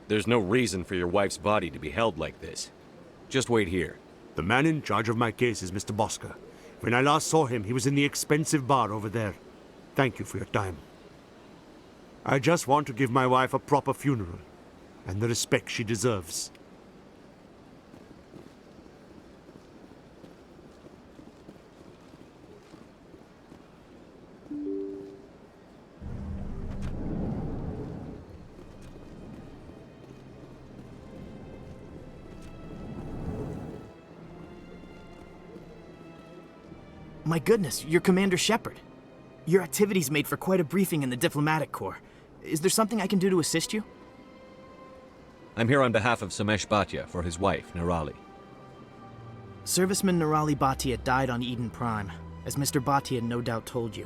There's no reason for your wife's body to be held like this. Just wait here. The man in charge of my case is Mr. Bosca. When I last saw him, he was in the expensive bar over there. Thank you for your time. I just want to give my wife a proper funeral, and the respect she deserves. My goodness, you're Commander Shepard. Your activities made for quite a briefing in the Diplomatic Corps. Is there something I can do to assist you? I'm here on behalf of Samesh Bhatia for his wife, Nerali. Serviceman Nerali Bhatia died on Eden Prime, as Mr. Bhatia no doubt told you.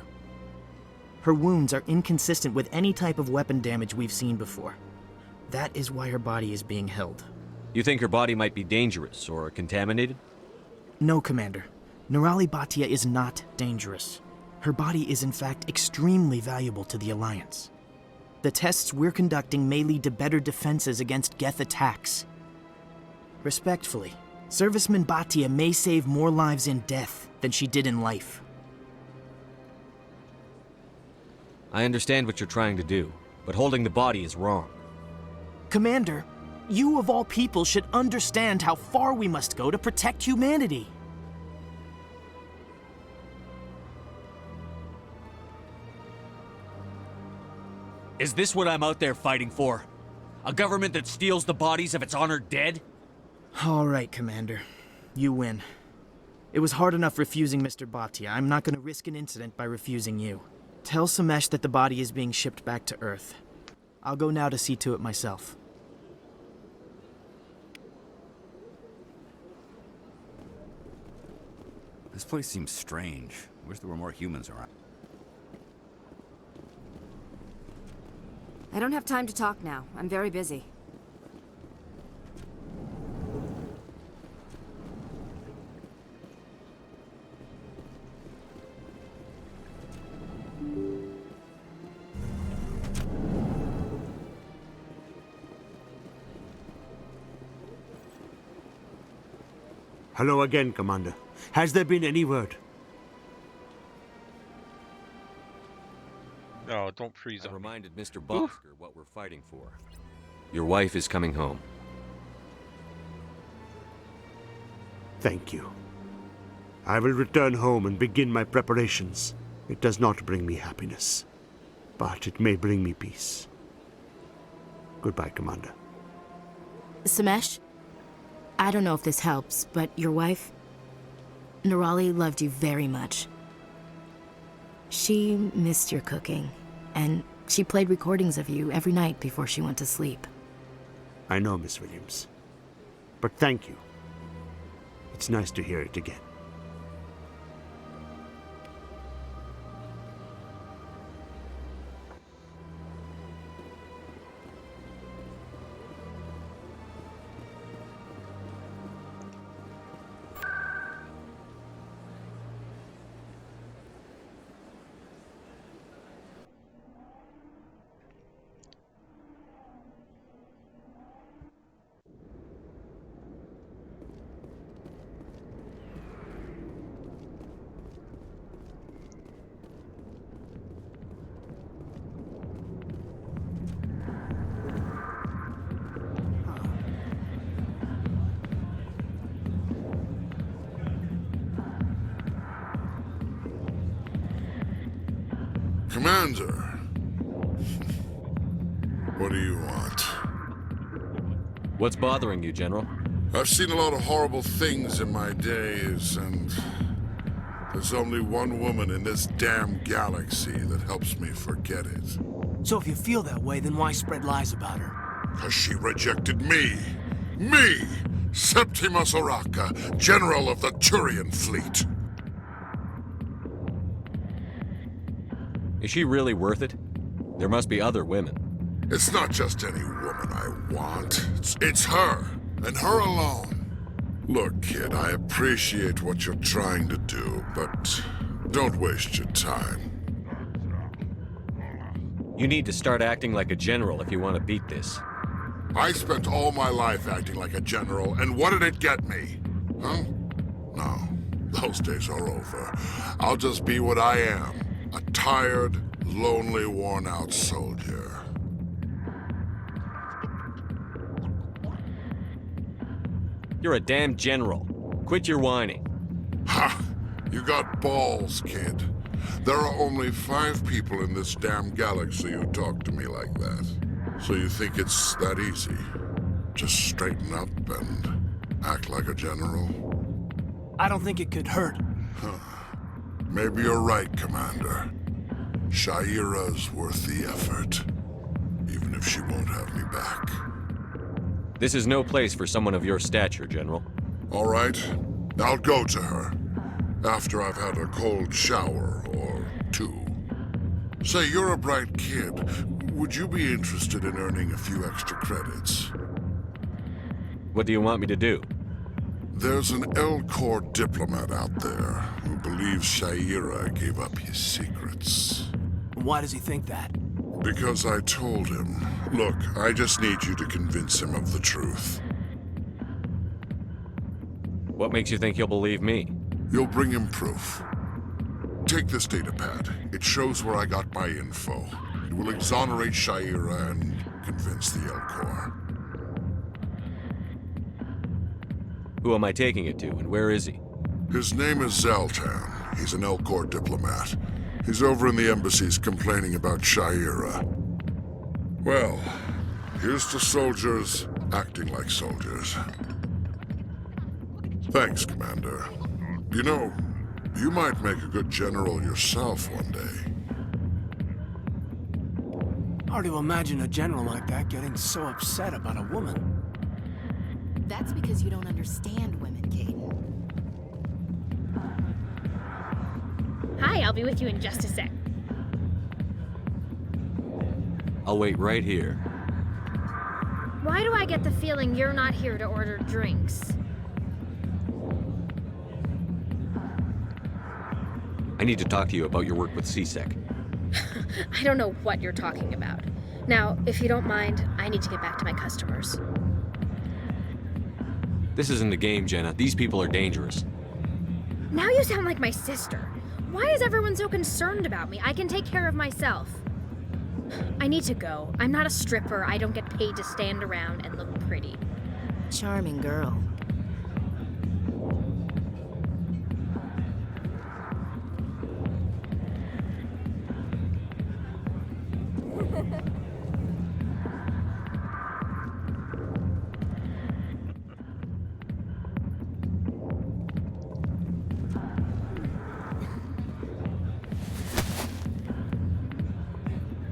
Her wounds are inconsistent with any type of weapon damage we've seen before. That is why her body is being held. You think her body might be dangerous or contaminated? No, Commander. Nerali Bhatia is not dangerous. Her body is in fact extremely valuable to the Alliance. The tests we're conducting may lead to better defenses against Geth attacks. Respectfully, Serviceman Bhatia may save more lives in death than she did in life. I understand what you're trying to do, but holding the body is wrong. Commander, you of all people should understand how far we must go to protect humanity. Is this what I'm out there fighting for? A government that steals the bodies of its honored dead? All right, Commander. You win. It was hard enough refusing Mr. Bhatia. I'm not going to risk an incident by refusing you. Tell Samesh that the body is being shipped back to Earth. I'll go now to see to it myself. This place seems strange. I wish there were more humans around. I don't have time to talk now. I'm very busy. Hello again, Commander. Has there been any word? No, don't freeze I on reminded Mr. Bosker what we're fighting for. Your wife is coming home. Thank you. I will return home and begin my preparations. It does not bring me happiness, but it may bring me peace. Goodbye, Commander. Samesh? I don't know if this helps, but your wife, Nerali, loved you very much. She missed your cooking, and she played recordings of you every night before she went to sleep. I know, Miss Williams. But thank you. It's nice to hear it again. Commander, what do you want? What's bothering you, General? I've seen a lot of horrible things in my days, and there's only one woman in this damn galaxy that helps me forget it. So if you feel that way, then why spread lies about her? 'Cause she rejected me! Me! Septimus Oraka, General of the Turian Fleet. Is she really worth it? There must be other women. It's not just any woman I want. It's her, and her alone. Look, kid, I appreciate what you're trying to do, but don't waste your time. You need to start acting like a general if you want to beat this. I spent all my life acting like a general, and what did it get me? Huh? No, those days are over. I'll just be what I am. A tired, lonely, worn-out soldier. You're a damn general. Quit your whining. Ha! You got balls, kid. There are only 5 people in this damn galaxy who talk to me like that. So you think it's that easy? Just straighten up and act like a general? I don't think it could hurt. Maybe you're right, Commander. Shaira's worth the effort, even if she won't have me back. This is no place for someone of your stature, General. All right, I'll go to her. After I've had a cold shower or 2. Say, you're a bright kid. Would you be interested in earning a few extra credits? What do you want me to do? There's an Elcor diplomat out there who believes Shaira gave up his secrets. Why does he think that? Because I told him. Look, I just need you to convince him of the truth. What makes you think he'll believe me? You'll bring him proof. Take this datapad. It shows where I got my info. It will exonerate Shaira and convince the Elcor. Who am I taking it to, and where is he? His name is Zaltan. He's an Elcor diplomat. He's over in the embassies complaining about Shaira. Well, here's to soldiers acting like soldiers. Thanks, Commander. You know, you might make a good general yourself one day. Hard to imagine a general like that getting so upset about a woman. That's because you don't understand women, Caden. Hi, I'll be with you in just a sec. I'll wait right here. Why do I get the feeling you're not here to order drinks? I need to talk to you about your work with CSEC. I don't know what you're talking about. Now, if you don't mind, I need to get back to my customers. This isn't a game, Jenna. These people are dangerous. Now you sound like my sister. Why is everyone so concerned about me? I can take care of myself. I need to go. I'm not a stripper. I don't get paid to stand around and look pretty. Charming girl.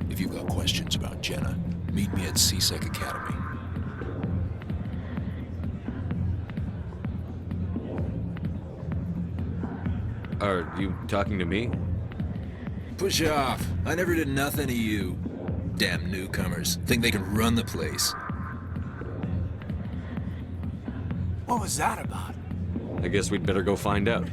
If you've got questions about Jenna, meet me at CSEC Academy. Are you talking to me? Push off. I never did nothing to you. Damn newcomers. Think they can run the place. What was that about? I guess we'd better go find out.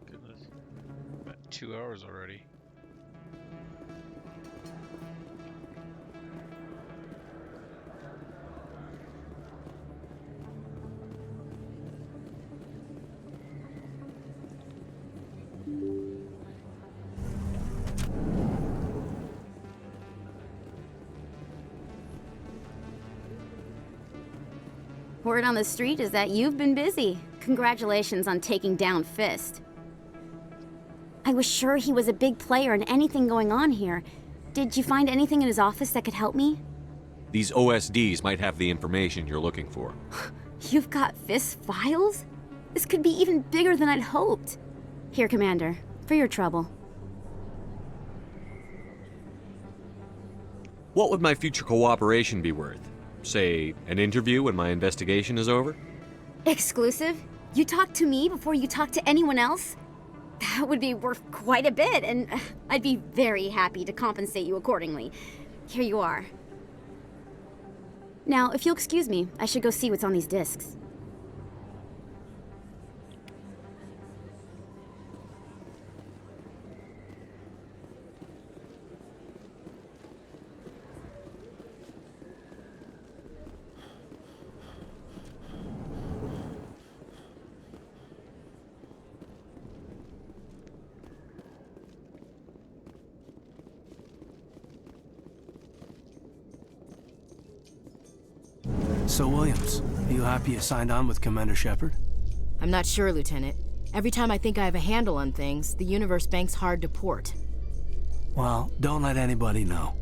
Goodness. I'm at 2 hours already. Word on the street is that you've been busy. Congratulations on taking down Fist. I was sure he was a big player in anything going on here. Did you find anything in his office that could help me? These OSDs might have the information you're looking for. You've got Fist's files? This could be even bigger than I'd hoped. Here, Commander, for your trouble. What would my future cooperation be worth? Say, an interview when my investigation is over? Exclusive? You talk to me before you talk to anyone else? That would be worth quite a bit, and I'd be very happy to compensate you accordingly. Here you are. Now, if you'll excuse me, I should go see what's on these discs. So, Williams, are you happy you signed on with Commander Shepard? I'm not sure, Lieutenant. Every time I think I have a handle on things, the Universe Bank's hard to port. Well, don't let anybody know.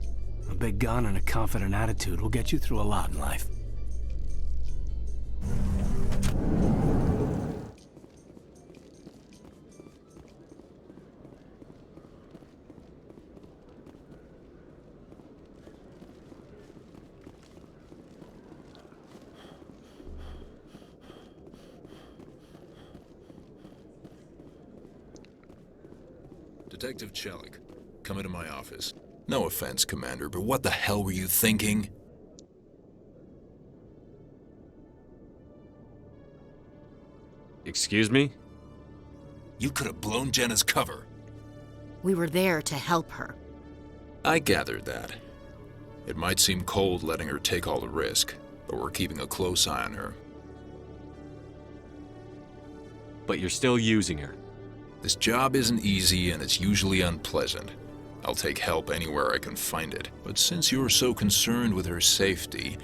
A big gun and a confident attitude will get you through a lot in life. Detective Chelik, come into my office. No offense, Commander, but what the hell were you thinking? Excuse me? You could have blown Jenna's cover. We were there to help her. I gathered that. It might seem cold letting her take all the risk, but we're keeping a close eye on her. But you're still using her. This job isn't easy and it's usually unpleasant. I'll take help anywhere I can find it. But since you're so concerned with her safety,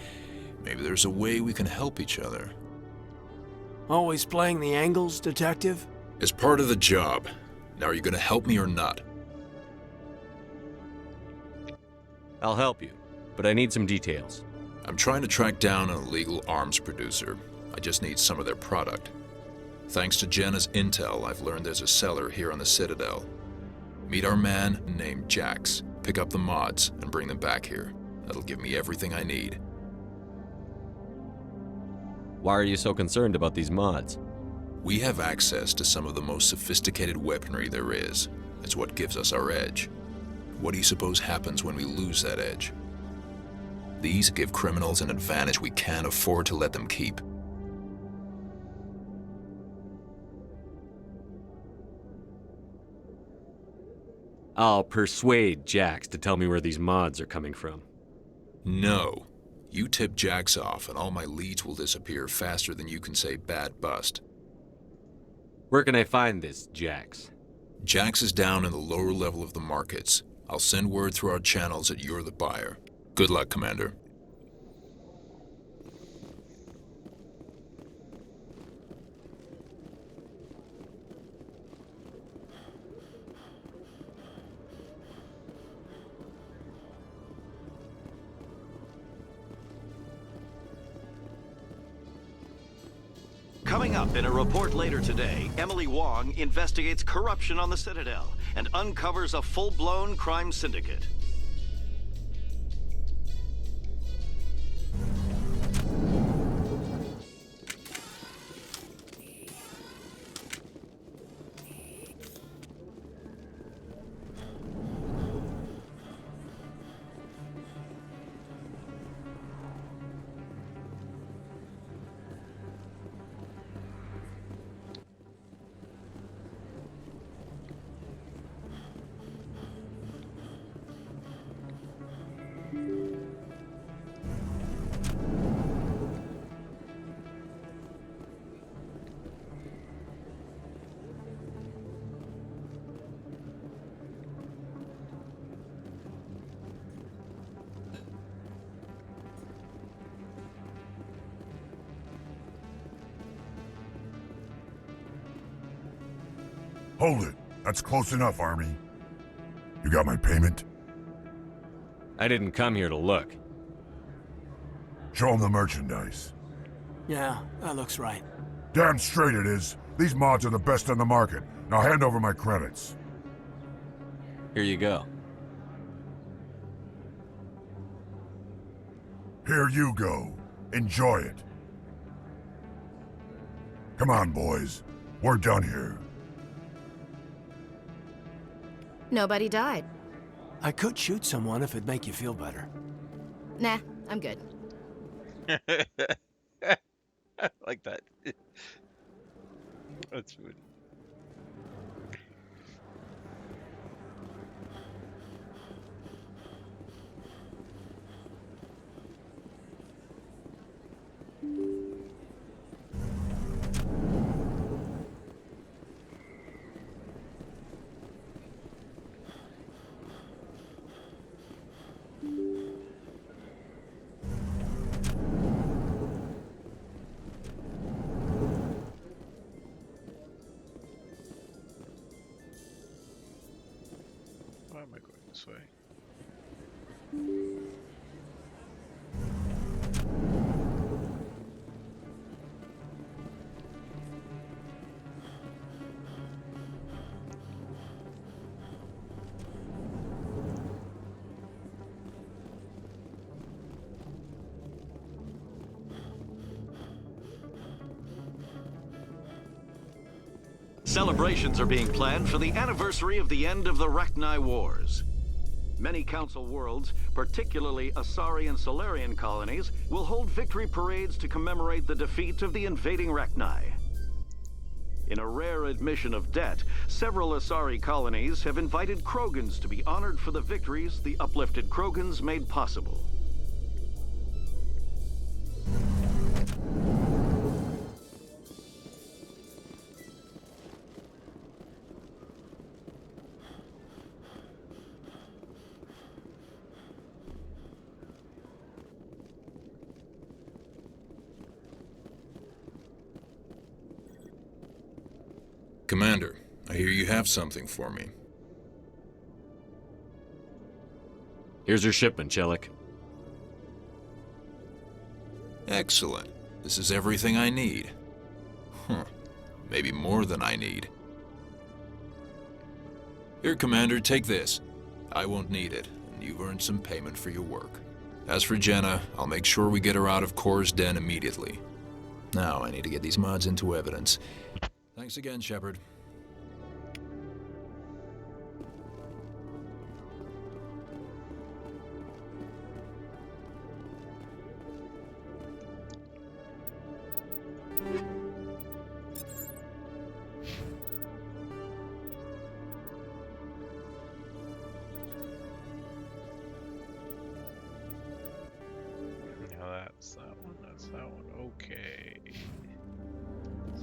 maybe there's a way we can help each other. Always playing the angles, Detective? It's part of the job. Now are you gonna help me or not? I'll help you, but I need some details. I'm trying to track down an illegal arms producer. I just need some of their product. Thanks to Jenna's intel, I've learned there's a seller here on the Citadel. Meet our man named Jax, pick up the mods, and bring them back here. That'll give me everything I need. Why are you so concerned about these mods? We have access to some of the most sophisticated weaponry there is. It's what gives us our edge. What do you suppose happens when we lose that edge? These give criminals an advantage we can't afford to let them keep. I'll persuade Jax to tell me where these mods are coming from. No. You tip Jax off and all my leads will disappear faster than you can say bad bust. Where can I find this Jax? Jax is down in the lower level of the markets. I'll send word through our channels that you're the buyer. Good luck, Commander. Coming up in a report later today, Emily Wong investigates corruption on the Citadel and uncovers a full-blown crime syndicate. Hold it. That's close enough, Army. You got my payment? I didn't come here to look. Show him the merchandise. Yeah, that looks right. Damn straight it is. These mods are the best on the market. Now hand over my credits. Here you go. Here you go. Enjoy it. Come on, boys. We're done here. Nobody died. I could shoot someone if it'd make you feel better. Nah, I'm good. I like that. That's funny. Why am I going this way? Celebrations are being planned for the anniversary of the end of the Rachni Wars. Many Council worlds, particularly Asari and Solarian colonies, will hold victory parades to commemorate the defeat of the invading Rachni. In a rare admission of debt, several Asari colonies have invited Krogans to be honored for the victories the uplifted Krogans made possible. Commander, I hear you have something for me. Here's your shipment, Chelik. Excellent. This is everything I need. Maybe more than I need. Here, Commander, take this. I won't need it, and you've earned some payment for your work. As for Jenna, I'll make sure we get her out of Kor's den immediately. Now I need to get these mods into evidence. Thanks again, Shepard. Now that's that one, that's that one. Okay.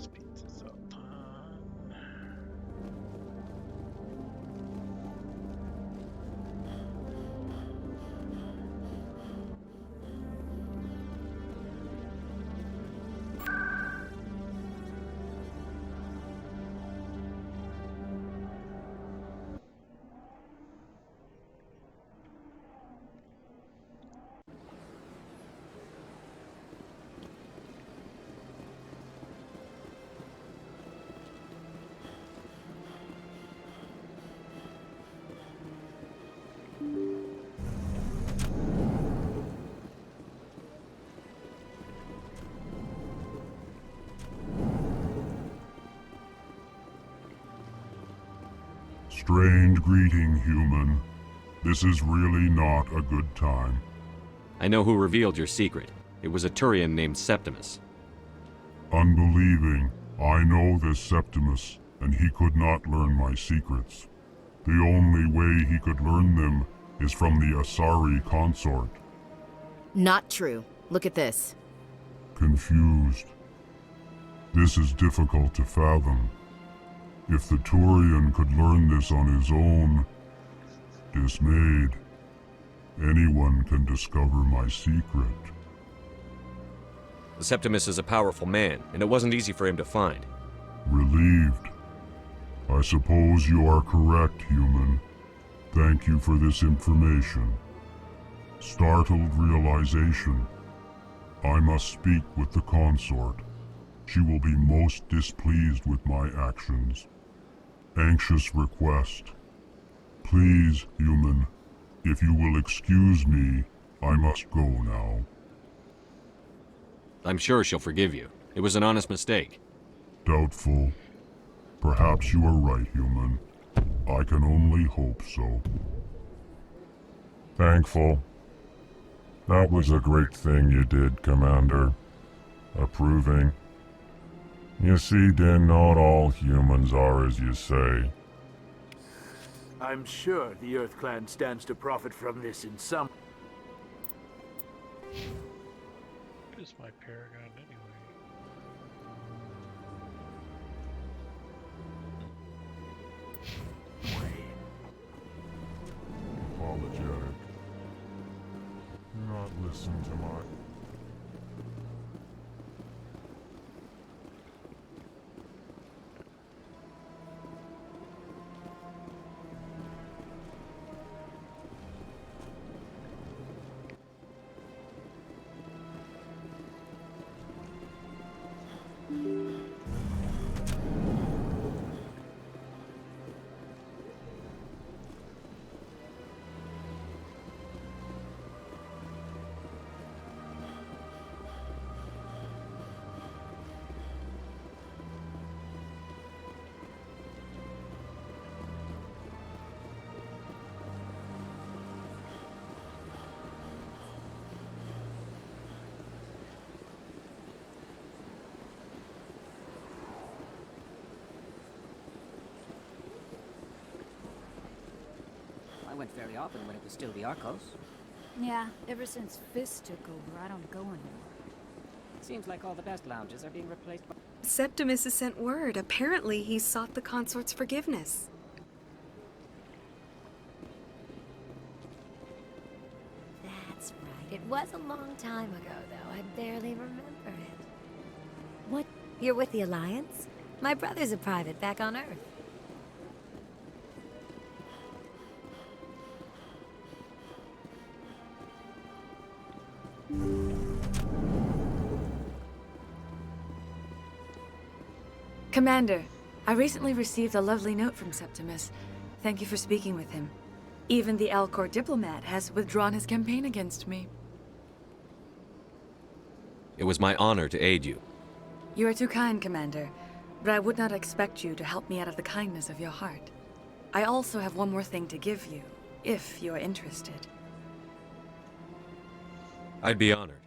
Speed this up. Strange greeting, human. This is really not a good time. I know who revealed your secret. It was a Turian named Septimus. Unbelieving. I know this Septimus, and he could not learn my secrets. The only way he could learn them is from the Asari consort. Not true. Look at this. Confused. This is difficult to fathom. If the Turian could learn this on his own, dismayed, anyone can discover my secret. The Septimus is a powerful man, and it wasn't easy for him to find. Relieved. I I suppose you are correct, human. Thank you for this information. Startled realization. I must speak with the consort. She will be most displeased with my actions. Anxious request. Please, human, if you will excuse me, I must go now. I'm sure she'll forgive you. It was an honest mistake. Doubtful. Perhaps you are right, human. I can only hope so. Thankful. That was a great thing you did, Commander. Approving. You see, then, not all humans are as you say. I'm sure the Earth Clan stands to profit from this in some... What is my Paragon anyway? Apologetic. Not listen to my... I went very often when it was still the Arcos. Yeah, ever since Fist took over, I don't go anymore. Seems like all the best lounges are being replaced by... Septimus has sent word. Apparently, he sought the consort's forgiveness. That's right. It was a long time ago, though. I barely remember it. What? You're with the Alliance? My brother's a private back on Earth. Commander, I recently received a lovely note from Septimus. Thank you for speaking with him. Even the Alcor diplomat has withdrawn his campaign against me. It was my honor to aid you. You are too kind, Commander, but I would not expect you to help me out of the kindness of your heart. I also have one more thing to give you, if you are interested. I'd be honored.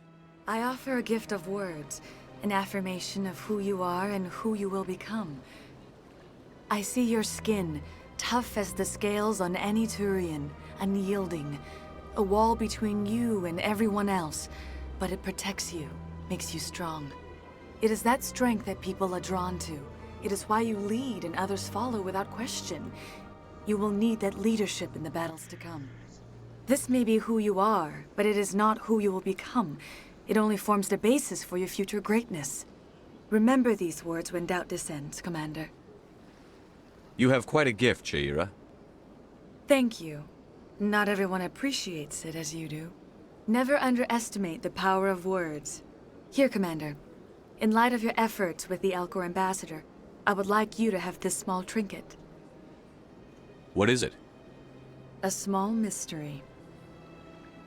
I offer a gift of words, an affirmation of who you are and who you will become. I see your skin, tough as the scales on any Turian, unyielding, a wall between you and everyone else, but it protects you, makes you strong. It is that strength that people are drawn to. It is why you lead and others follow without question. You will need that leadership in the battles to come. This may be who you are, but it is not who you will become. It only forms the basis for your future greatness. Remember these words when doubt descends, Commander. You have quite a gift, Shaira. Thank you. Not everyone appreciates it as you do. Never underestimate the power of words. Here, Commander. In light of your efforts with the Alcor ambassador, I would like you to have this small trinket. What is it? A small mystery.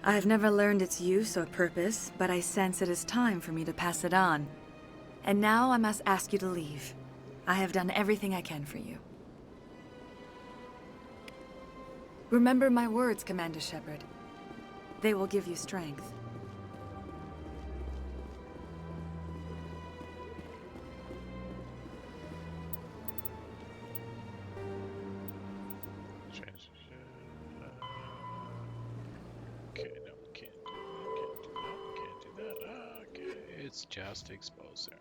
I have never learned its use or purpose, but I sense it is time for me to pass it on. And now I must ask you to leave. I have done everything I can for you. Remember my words, Commander Shepard. They will give you strength. Okay, no, can't do that. Okay, it's just exposed there.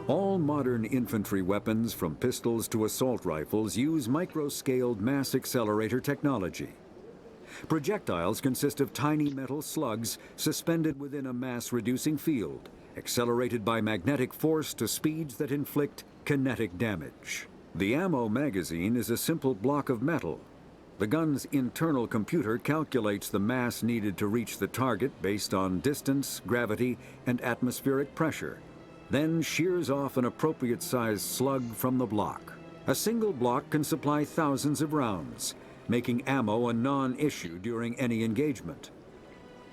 All modern infantry weapons, from pistols to assault rifles, use micro-scaled mass accelerator technology. Projectiles consist of tiny metal slugs suspended within a mass-reducing field, accelerated by magnetic force to speeds that inflict kinetic damage. The ammo magazine is a simple block of metal. The gun's internal computer calculates the mass needed to reach the target based on distance, gravity, and atmospheric pressure, then shears off an appropriate-sized slug from the block. A single block can supply thousands of rounds, making ammo a non-issue during any engagement.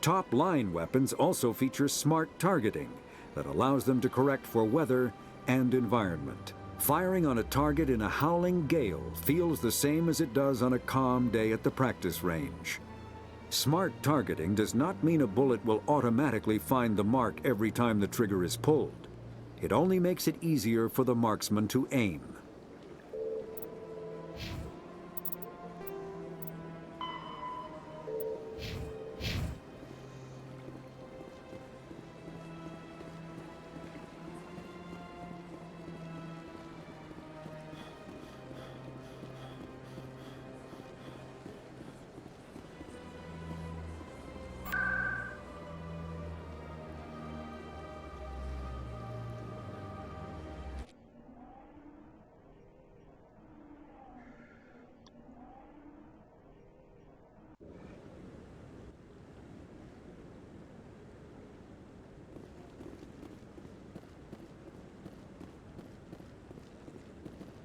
Top-line weapons also feature smart targeting that allows them to correct for weather and environment. Firing on a target in a howling gale feels the same as it does on a calm day at the practice range. Smart targeting does not mean a bullet will automatically find the mark every time the trigger is pulled. It only makes it easier for the marksman to aim.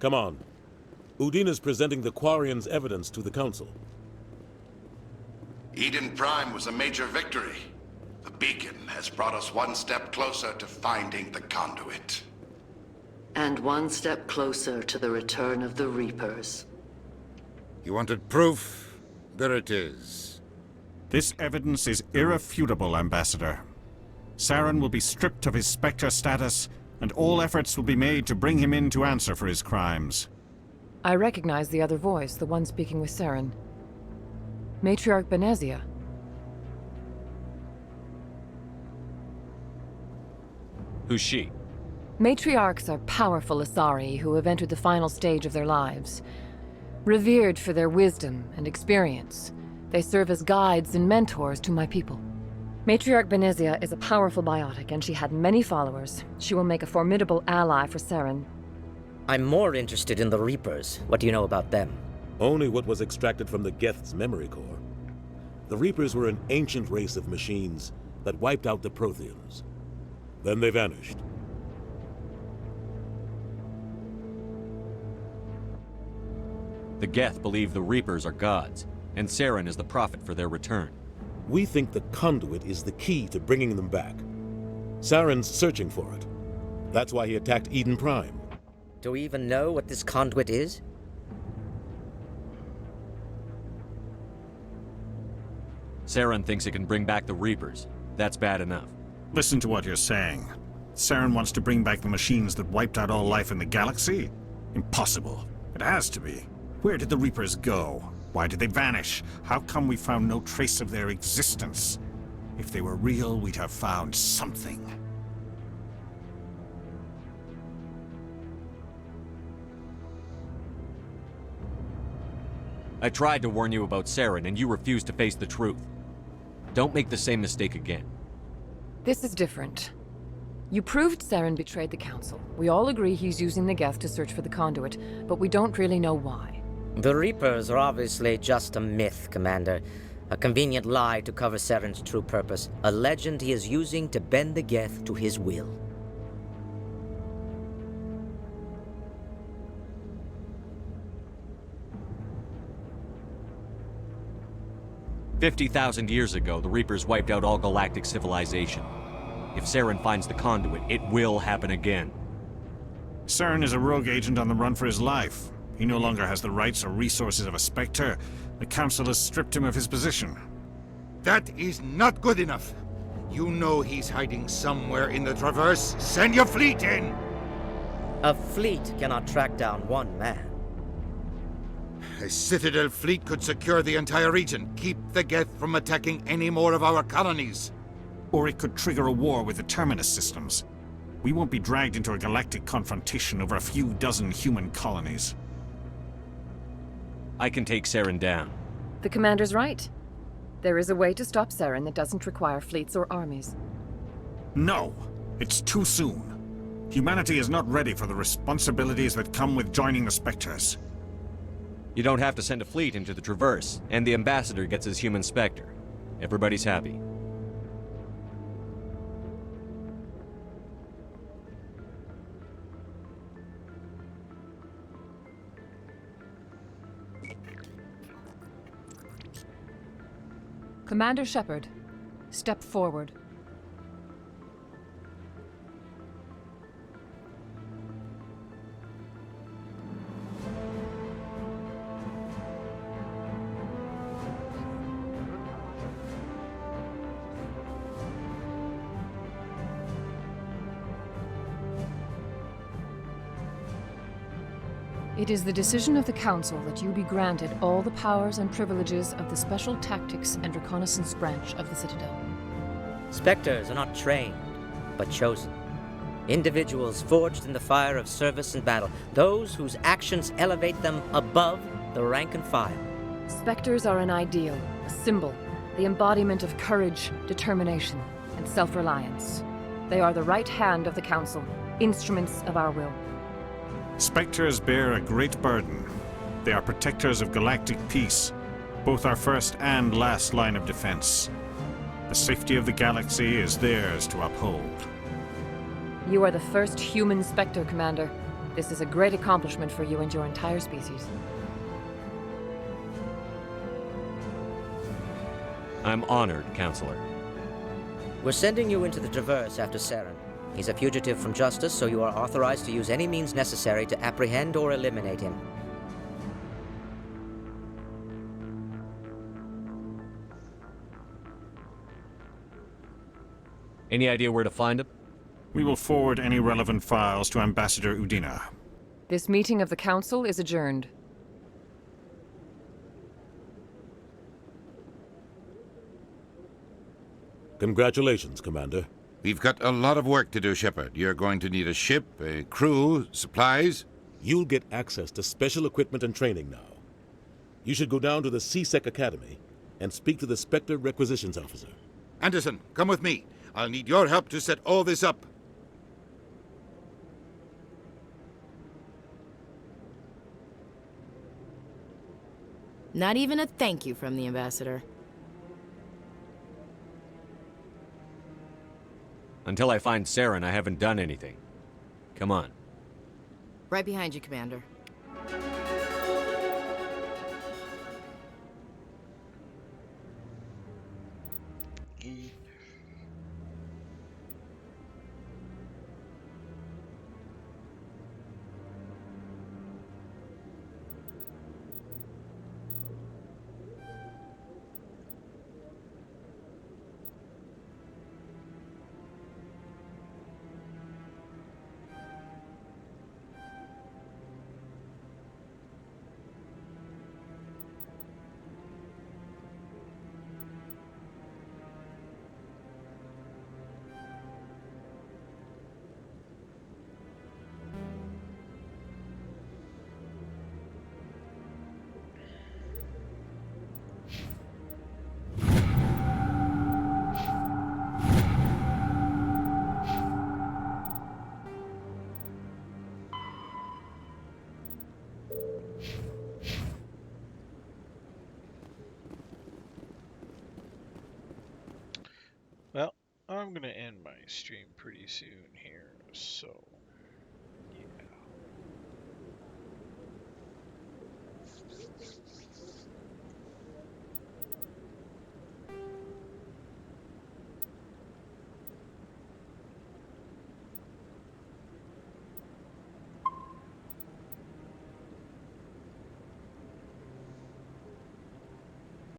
Come on. Udina's presenting the Quarians' evidence to the Council. Eden Prime was a major victory. The beacon has brought us one step closer to finding the conduit. And one step closer to the return of the Reapers. You wanted proof? There it is. This evidence is irrefutable, Ambassador. Saren will be stripped of his Spectre status, and all efforts will be made to bring him in to answer for his crimes. I recognize the other voice, the one speaking with Saren. Matriarch Benezia. Who's she? Matriarchs are powerful Asari who have entered the final stage of their lives. Revered for their wisdom and experience, they serve as guides and mentors to my people. Matriarch Benezia is a powerful biotic, and she had many followers. She will make a formidable ally for Saren. I'm more interested in the Reapers. What do you know about them? Only what was extracted from the Geth's memory core. The Reapers were an ancient race of machines that wiped out the Protheans. Then they vanished. The Geth believe the Reapers are gods, and Saren is the prophet for their return. We think the conduit is the key to bringing them back. Saren's searching for it. That's why he attacked Eden Prime. Do we even know what this conduit is? Saren thinks it can bring back the Reapers. That's bad enough. Listen to what you're saying. Saren wants to bring back the machines that wiped out all life in the galaxy? Impossible. It has to be. Where did the Reapers go? Why did they vanish? How come we found no trace of their existence? If they were real, we'd have found something. I tried to warn you about Saren, and you refused to face the truth. Don't make the same mistake again. This is different. You proved Saren betrayed the Council. We all agree he's using the Geth to search for the conduit, but we don't really know why. The Reapers are obviously just a myth, Commander. A convenient lie to cover Saren's true purpose. A legend he is using to bend the Geth to his will. "50,000 years ago, the Reapers wiped out all galactic civilization. If Saren finds the conduit, it will happen again." Saren is a rogue agent on the run for his life. He no longer has the rights or resources of a Spectre. The Council has stripped him of his position. That is not good enough. You know he's hiding somewhere in the Traverse. Send your fleet in! A fleet cannot track down one man. A Citadel fleet could secure the entire region, keep the Geth from attacking any more of our colonies. Or it could trigger a war with the Terminus systems. We won't be dragged into a galactic confrontation over a few dozen human colonies. I can take Saren down. The commander's right. There is a way to stop Saren that doesn't require fleets or armies. No! It's too soon. Humanity is not ready for the responsibilities that come with joining the Spectres. You don't have to send a fleet into the Traverse, and the ambassador gets his human Spectre. Everybody's happy. Commander Shepard, step forward. It is the decision of the Council that you be granted all the powers and privileges of the Special Tactics and Reconnaissance Branch of the Citadel. Spectres are not trained, but chosen. Individuals forged in the fire of service and battle, those whose actions elevate them above the rank and file. Spectres are an ideal, a symbol, the embodiment of courage, determination, and self-reliance. They are the right hand of the Council, instruments of our will. Spectres bear a great burden. They are protectors of galactic peace, both our first and last line of defense. The safety of the galaxy is theirs to uphold. You are the first human Spectre, Commander. This is a great accomplishment for you and your entire species. I'm honored, Counselor. We're sending you into the Traverse after Saren. He's a fugitive from justice, so you are authorized to use any means necessary to apprehend or eliminate him. Any idea where to find him? We will forward any relevant files to Ambassador Udina. This meeting of the Council is adjourned. Congratulations, Commander. We've got a lot of work to do, Shepard. You're going to need a ship, a crew, supplies. You'll get access to special equipment and training now. You should go down to the C-Sec Academy and speak to the Spectre Requisitions Officer. Anderson, come with me. I'll need your help to set all this up. Not even a thank you from the Ambassador. Until I find Saren, I haven't done anything. Come on. Right behind you, Commander. Well, I'm going to end my stream pretty soon here, so